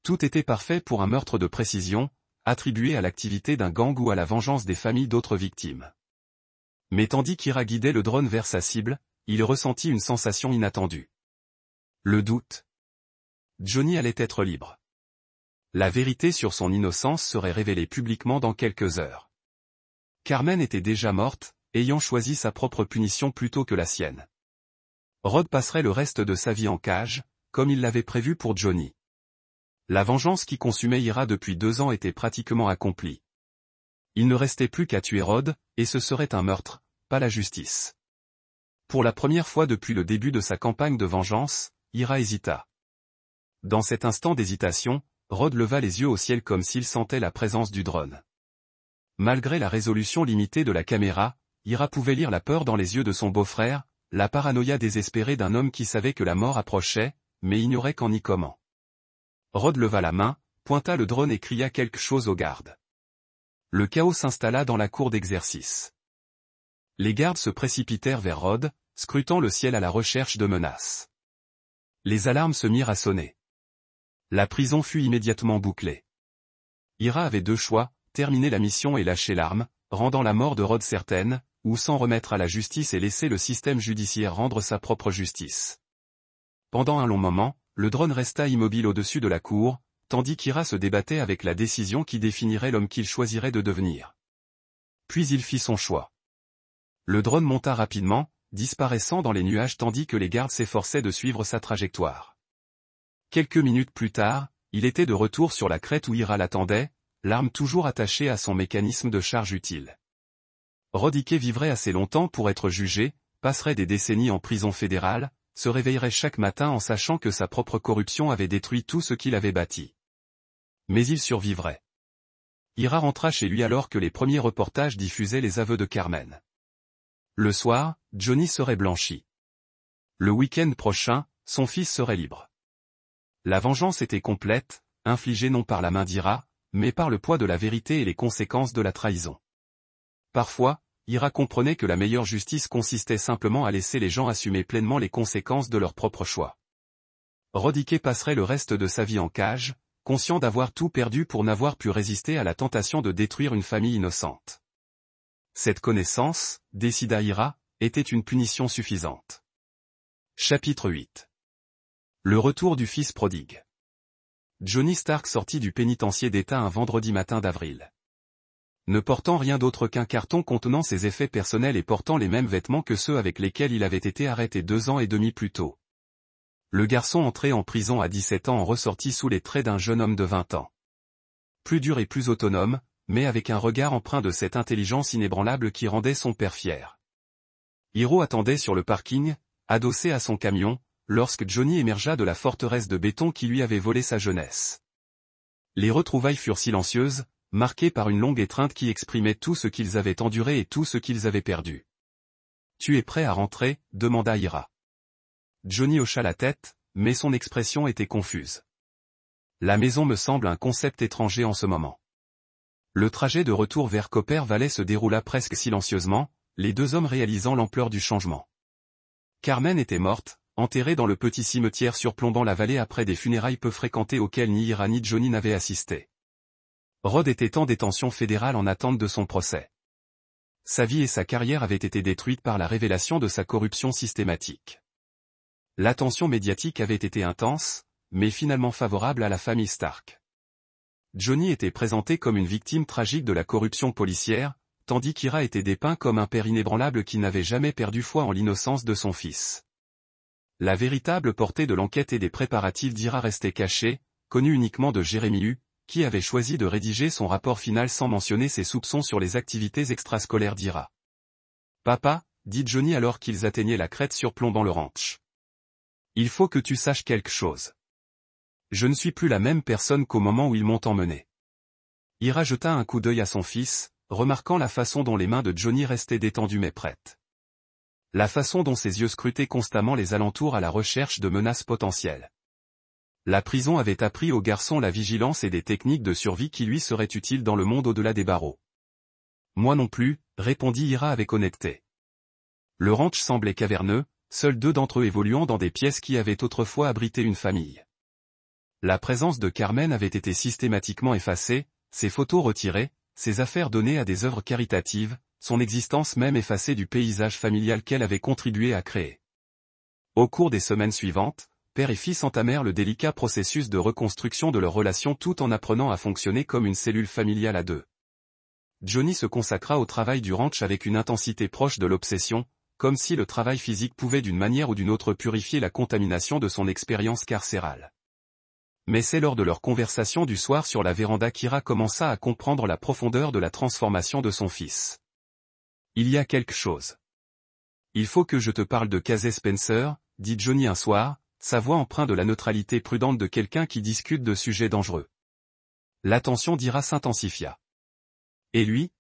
Speaker 1: Tout était parfait pour un meurtre de précision, attribué à l'activité d'un gang ou à la vengeance des familles d'autres victimes. Mais tandis qu'Ira guidait le drone vers sa cible, il ressentit une sensation inattendue. Le doute. Johnny allait être libre. La vérité sur son innocence serait révélée publiquement dans quelques heures. Carmen était déjà morte, ayant choisi sa propre punition plutôt que la sienne. Rod passerait le reste de sa vie en cage, comme il l'avait prévu pour Johnny. La vengeance qui consumait Ira depuis 2 ans était pratiquement accomplie. Il ne restait plus qu'à tuer Rod, et ce serait un meurtre, pas la justice. Pour la première fois depuis le début de sa campagne de vengeance, Ira hésita. Dans cet instant d'hésitation, Rod leva les yeux au ciel comme s'il sentait la présence du drone. Malgré la résolution limitée de la caméra, Ira pouvait lire la peur dans les yeux de son beau-frère, la paranoïa désespérée d'un homme qui savait que la mort approchait, mais ignorait quand ni comment. Rod leva la main, pointa le drone et cria quelque chose aux gardes. Le chaos s'installa dans la cour d'exercice. Les gardes se précipitèrent vers Rod, scrutant le ciel à la recherche de menaces. Les alarmes se mirent à sonner. La prison fut immédiatement bouclée. Ira avait 2 choix, terminer la mission et lâcher l'arme, rendant la mort de Rod certaine, ou s'en remettre à la justice et laisser le système judiciaire rendre sa propre justice. Pendant un long moment, le drone resta immobile au-dessus de la cour, tandis qu'Ira se débattait avec la décision qui définirait l'homme qu'il choisirait de devenir. Puis il fit son choix. Le drone monta rapidement, disparaissant dans les nuages tandis que les gardes s'efforçaient de suivre sa trajectoire. Quelques minutes plus tard, il était de retour sur la crête où Ira l'attendait, l'arme toujours attachée à son mécanisme de charge utile. Rod Ike vivrait assez longtemps pour être jugé, passerait des décennies en prison fédérale, se réveillerait chaque matin en sachant que sa propre corruption avait détruit tout ce qu'il avait bâti. Mais il survivrait. Ira rentra chez lui alors que les premiers reportages diffusaient les aveux de Carmen. Le soir, Johnny serait blanchi. Le week-end prochain, son fils serait libre. La vengeance était complète, infligée non par la main d'Ira, mais par le poids de la vérité et les conséquences de la trahison. Parfois, Ira comprenait que la meilleure justice consistait simplement à laisser les gens assumer pleinement les conséquences de leurs propres choix. Rod Ike passerait le reste de sa vie en cage, conscient d'avoir tout perdu pour n'avoir pu résister à la tentation de détruire une famille innocente. Cette connaissance, décida Ira, était une punition suffisante. Chapitre 8. Le retour du fils prodigue. Johnny Stark sortit du pénitencier d'État un vendredi matin d'avril. Ne portant rien d'autre qu'un carton contenant ses effets personnels et portant les mêmes vêtements que ceux avec lesquels il avait été arrêté 2 ans et demi plus tôt. Le garçon entré en prison à 17 ans en ressortit sous les traits d'un jeune homme de 20 ans. Plus dur et plus autonome, mais avec un regard empreint de cette intelligence inébranlable qui rendait son père fier. Hiro attendait sur le parking, adossé à son camion, lorsque Johnny émergea de la forteresse de béton qui lui avait volé sa jeunesse. Les retrouvailles furent silencieuses, marquées par une longue étreinte qui exprimait tout ce qu'ils avaient enduré et tout ce qu'ils avaient perdu. « Tu es prêt à rentrer » demanda Ira. Johnny hocha la tête, mais son expression était confuse. La maison me semble un concept étranger en ce moment. Le trajet de retour vers Copper Valley se déroula presque silencieusement, les deux hommes réalisant l'ampleur du changement. Carmen était morte, enterrée dans le petit cimetière surplombant la vallée après des funérailles peu fréquentées auxquelles ni Ira ni Johnny n'avaient assisté. Rod était en détention fédérale en attente de son procès. Sa vie et sa carrière avaient été détruites par la révélation de sa corruption systématique. L'attention médiatique avait été intense, mais finalement favorable à la famille Stark. Johnny était présenté comme une victime tragique de la corruption policière, tandis qu'Ira était dépeint comme un père inébranlable qui n'avait jamais perdu foi en l'innocence de son fils. La véritable portée de l'enquête et des préparatifs d'Ira restait cachée, connue uniquement de Jérémy Hu, qui avait choisi de rédiger son rapport final sans mentionner ses soupçons sur les activités extrascolaires d'Ira. « Papa » dit Johnny alors qu'ils atteignaient la crête surplombant le ranch. « Il faut que tu saches quelque chose. Je ne suis plus la même personne qu'au moment où ils m'ont emmené. » Ira jeta un coup d'œil à son fils, remarquant la façon dont les mains de Johnny restaient détendues mais prêtes. La façon dont ses yeux scrutaient constamment les alentours à la recherche de menaces potentielles. La prison avait appris au garçon la vigilance et des techniques de survie qui lui seraient utiles dans le monde au-delà des barreaux. « Moi non plus » répondit Ira avec honnêteté. Le ranch semblait caverneux, seuls deux d'entre eux évoluant dans des pièces qui avaient autrefois abrité une famille. La présence de Carmen avait été systématiquement effacée, ses photos retirées, ses affaires données à des œuvres caritatives, son existence même effacée du paysage familial qu'elle avait contribué à créer. Au cours des semaines suivantes, père et fils entamèrent le délicat processus de reconstruction de leur relation tout en apprenant à fonctionner comme une cellule familiale à deux. Johnny se consacra au travail du ranch avec une intensité proche de l'obsession, comme si le travail physique pouvait d'une manière ou d'une autre purifier la contamination de son expérience carcérale. Mais c'est lors de leur conversation du soir sur la véranda qu'Ira commença à comprendre la profondeur de la transformation de son fils. « Il y a quelque chose. Il faut que je te parle de Casey Spencer, dit Johnny un soir, sa voix empreinte de la neutralité prudente de quelqu'un qui discute de sujets dangereux. L'attention d'Ira s'intensifia. Et lui?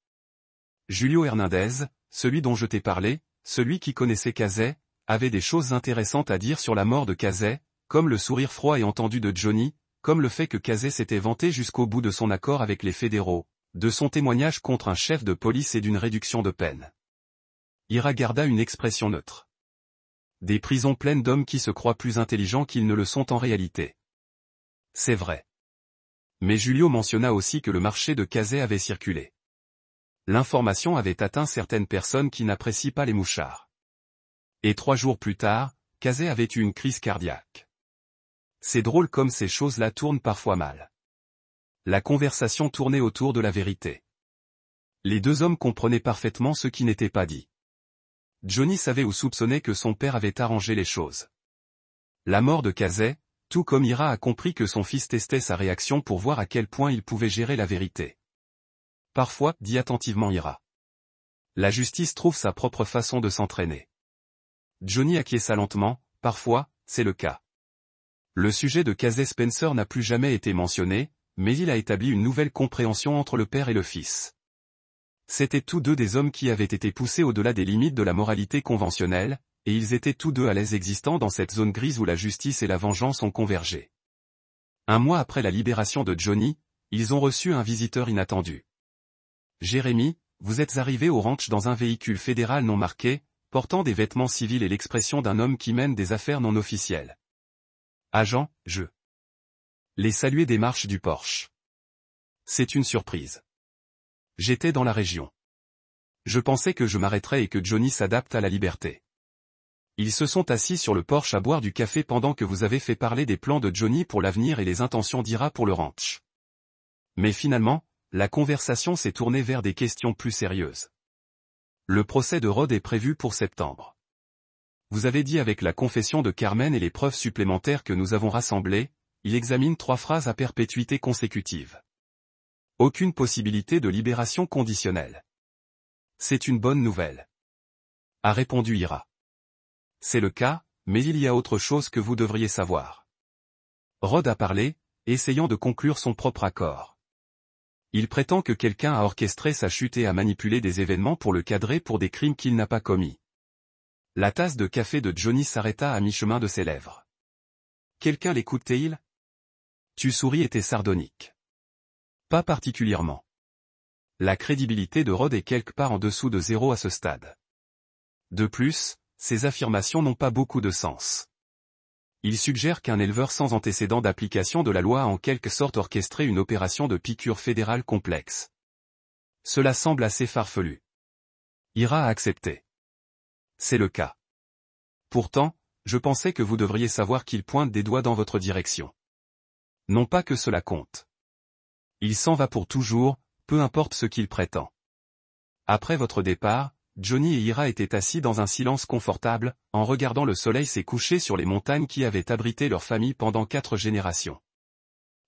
Speaker 1: Julio Hernandez, celui dont je t'ai parlé, celui qui connaissait Casey, avait des choses intéressantes à dire sur la mort de Casey, comme le sourire froid et entendu de Johnny, comme le fait que Casey s'était vanté jusqu'au bout de son accord avec les fédéraux, de son témoignage contre un chef de police et d'une réduction de peine. Ira garda une expression neutre. Des prisons pleines d'hommes qui se croient plus intelligents qu'ils ne le sont en réalité. C'est vrai. Mais Julio mentionna aussi que le marché de Casey avait circulé. L'information avait atteint certaines personnes qui n'apprécient pas les mouchards. Et 3 jours plus tard, Casey avait eu une crise cardiaque. C'est drôle comme ces choses-là tournent parfois mal. La conversation tournait autour de la vérité. Les deux hommes comprenaient parfaitement ce qui n'était pas dit. Johnny savait ou soupçonnait que son père avait arrangé les choses. La mort de Casey, tout comme Ira a compris que son fils testait sa réaction pour voir à quel point il pouvait gérer la vérité. Parfois, dit attentivement Ira. La justice trouve sa propre façon de s'entraîner. Johnny acquiesça lentement, parfois, c'est le cas. Le sujet de Casey Spencer n'a plus jamais été mentionné, mais il a établi une nouvelle compréhension entre le père et le fils. C'étaient tous deux des hommes qui avaient été poussés au-delà des limites de la moralité conventionnelle, et ils étaient tous deux à l'aise existant dans cette zone grise où la justice et la vengeance ont convergé. 1 mois après la libération de Johnny, ils ont reçu un visiteur inattendu. « Jérémy, vous êtes arrivé au ranch dans un véhicule fédéral non marqué, portant des vêtements civils et l'expression d'un homme qui mène des affaires non officielles. Agent, je les saluais des marches du porche. C'est une surprise. J'étais dans la région. Je pensais que je m'arrêterais et que Johnny s'adapte à la liberté. Ils se sont assis sur le porche à boire du café pendant que vous avez fait parler des plans de Johnny pour l'avenir et les intentions d'Ira pour le ranch. Mais finalement, la conversation s'est tournée vers des questions plus sérieuses. Le procès de Rod est prévu pour septembre. Vous avez dit avec la confession de Carmen et les preuves supplémentaires que nous avons rassemblées, il examine 3 phrases à perpétuité consécutive. Aucune possibilité de libération conditionnelle. C'est une bonne nouvelle. A répondu Ira. C'est le cas, mais il y a autre chose que vous devriez savoir. Rod a parlé, essayant de conclure son propre accord. Il prétend que quelqu'un a orchestré sa chute et a manipulé des événements pour le cadrer pour des crimes qu'il n'a pas commis. La tasse de café de Johnny s'arrêta à mi-chemin de ses lèvres. Quelqu'un l'écoutait-il? Tu souris était sardonique. Pas particulièrement. La crédibilité de Rod est quelque part en dessous de zéro à ce stade. De plus, ces affirmations n'ont pas beaucoup de sens. Il suggère qu'un éleveur sans antécédent d'application de la loi a en quelque sorte orchestré une opération de piqûre fédérale complexe. Cela semble assez farfelu. Ira a accepté. C'est le cas. Pourtant, je pensais que vous devriez savoir qu'il pointe des doigts dans votre direction. Non pas que cela compte. Il s'en va pour toujours, peu importe ce qu'il prétend. Après votre départ, Johnny et Ira étaient assis dans un silence confortable, en regardant le soleil s'est couché sur les montagnes qui avaient abrité leur famille pendant 4 générations.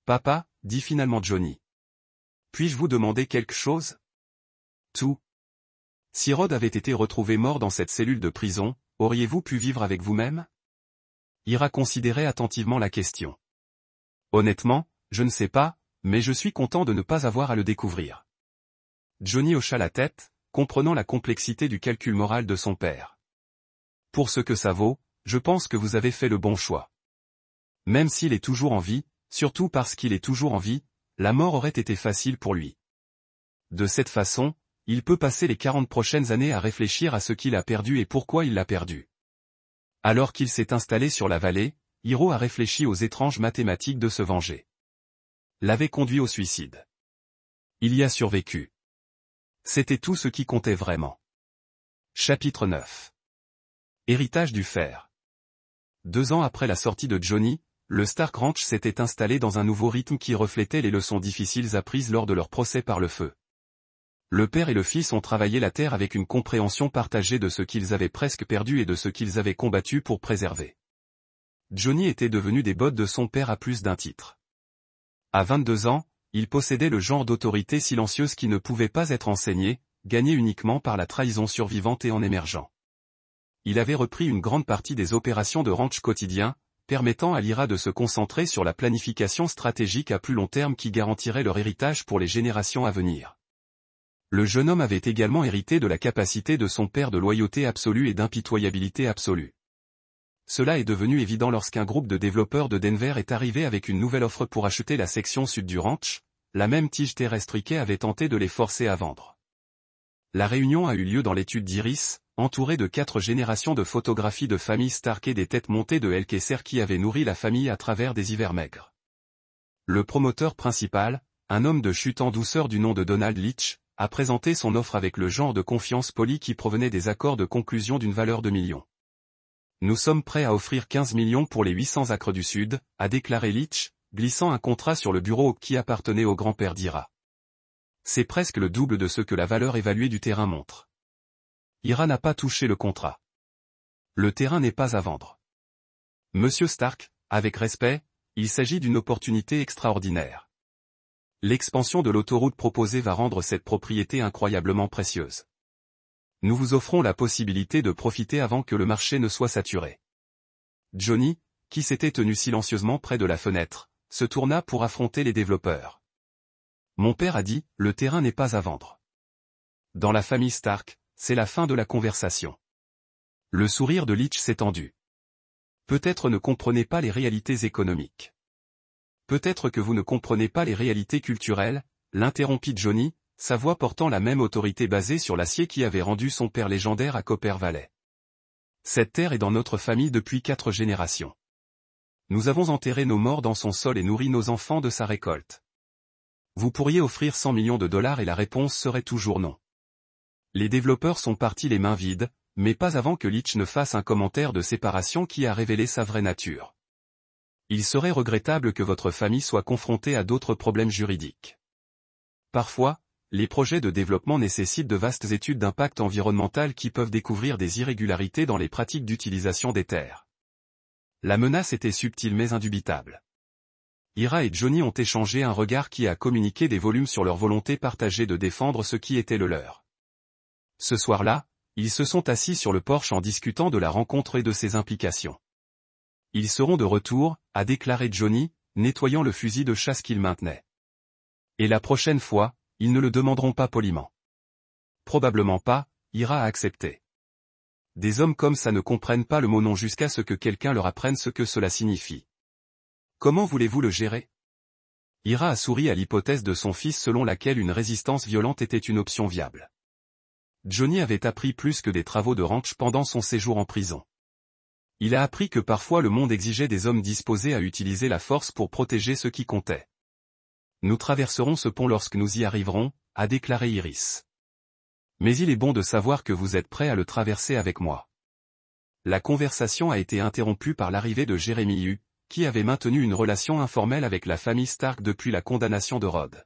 Speaker 1: Papa, dit finalement Johnny. Puis-je vous demander quelque chose? Tout. Si Rod avait été retrouvé mort dans cette cellule de prison, auriez-vous pu vivre avec vous-même? Ira considérait attentivement la question. Honnêtement, je ne sais pas, mais je suis content de ne pas avoir à le découvrir. Johnny hocha la tête, comprenant la complexité du calcul moral de son père. Pour ce que ça vaut, je pense que vous avez fait le bon choix. Même s'il est toujours en vie, surtout parce qu'il est toujours en vie, la mort aurait été facile pour lui. De cette façon, il peut passer les 40 prochaines années à réfléchir à ce qu'il a perdu et pourquoi il l'a perdu. Alors qu'il s'est installé sur la vallée, Hiro a réfléchi aux étranges mathématiques de se venger. L'avait conduit au suicide. Il y a survécu. C'était tout ce qui comptait vraiment. Chapitre 9. Héritage du fer. 2 ans après la sortie de Johnny, le Stark Ranch s'était installé dans un nouveau rythme qui reflétait les leçons difficiles apprises lors de leur procès par le feu. Le père et le fils ont travaillé la terre avec une compréhension partagée de ce qu'ils avaient presque perdu et de ce qu'ils avaient combattu pour préserver. Johnny était devenu des bottes de son père à plus d'un titre. À 22 ans, il possédait le genre d'autorité silencieuse qui ne pouvait pas être enseignée, gagnée uniquement par la trahison survivante et en émergeant. Il avait repris une grande partie des opérations de ranch quotidien, permettant à l'IRA de se concentrer sur la planification stratégique à plus long terme qui garantirait leur héritage pour les générations à venir. Le jeune homme avait également hérité de la capacité de son père de loyauté absolue et d'impitoyabilité absolue. Cela est devenu évident lorsqu'un groupe de développeurs de Denver est arrivé avec une nouvelle offre pour acheter la section sud du ranch, la même tige terrestre qui avait tenté de les forcer à vendre. La réunion a eu lieu dans l'étude d'Iris, entourée de 4 générations de photographies de familles Stark et des têtes montées de Elkesser qui avaient nourri la famille à travers des hivers maigres. Le promoteur principal, un homme de chute en douceur du nom de Donald Leach, a présenté son offre avec le genre de confiance polie qui provenait des accords de conclusion d'une valeur de millions. Nous sommes prêts à offrir 15 millions pour les 800 acres du Sud, a déclaré Leach, glissant un contrat sur le bureau qui appartenait au grand-père d'Ira. C'est presque le double de ce que la valeur évaluée du terrain montre. Ira n'a pas touché le contrat. Le terrain n'est pas à vendre. Monsieur Stark, avec respect, il s'agit d'une opportunité extraordinaire. L'expansion de l'autoroute proposée va rendre cette propriété incroyablement précieuse. Nous vous offrons la possibilité de profiter avant que le marché ne soit saturé. Johnny, qui s'était tenu silencieusement près de la fenêtre, se tourna pour affronter les développeurs. Mon père a dit, le terrain n'est pas à vendre. Dans la famille Stark, c'est la fin de la conversation. Le sourire de Leach s'étendit. Peut-être ne comprenez pas les réalités économiques. Peut-être que vous ne comprenez pas les réalités culturelles, l'interrompit Johnny, sa voix portant la même autorité basée sur l'acier qui avait rendu son père légendaire à Copper Valley. Cette terre est dans notre famille depuis 4 générations. Nous avons enterré nos morts dans son sol et nourri nos enfants de sa récolte. Vous pourriez offrir 100 millions de dollars et la réponse serait toujours non. Les développeurs sont partis les mains vides, mais pas avant que Leach ne fasse un commentaire de séparation qui a révélé sa vraie nature. Il serait regrettable que votre famille soit confrontée à d'autres problèmes juridiques. Parfois, les projets de développement nécessitent de vastes études d'impact environnemental qui peuvent découvrir des irrégularités dans les pratiques d'utilisation des terres. La menace était subtile mais indubitable. Ira et Johnny ont échangé un regard qui a communiqué des volumes sur leur volonté partagée de défendre ce qui était le leur. Ce soir-là, ils se sont assis sur le porche en discutant de la rencontre et de ses implications. Ils seront de retour, a déclaré Johnny, nettoyant le fusil de chasse qu'il maintenait. Et la prochaine fois, ils ne le demanderont pas poliment. Probablement pas, Ira a accepté. Des hommes comme ça ne comprennent pas le mot non jusqu'à ce que quelqu'un leur apprenne ce que cela signifie. Comment voulez-vous le gérer? Ira a souri à l'hypothèse de son fils selon laquelle une résistance violente était une option viable. Johnny avait appris plus que des travaux de ranch pendant son séjour en prison. Il a appris que parfois le monde exigeait des hommes disposés à utiliser la force pour protéger ce qui comptait. Nous traverserons ce pont lorsque nous y arriverons, a déclaré Iris. Mais il est bon de savoir que vous êtes prêt à le traverser avec moi. La conversation a été interrompue par l'arrivée de Jeremy Hu, qui avait maintenu une relation informelle avec la famille Stark depuis la condamnation de Rod.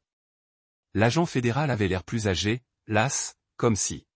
Speaker 1: L'agent fédéral avait l'air plus âgé, las, comme si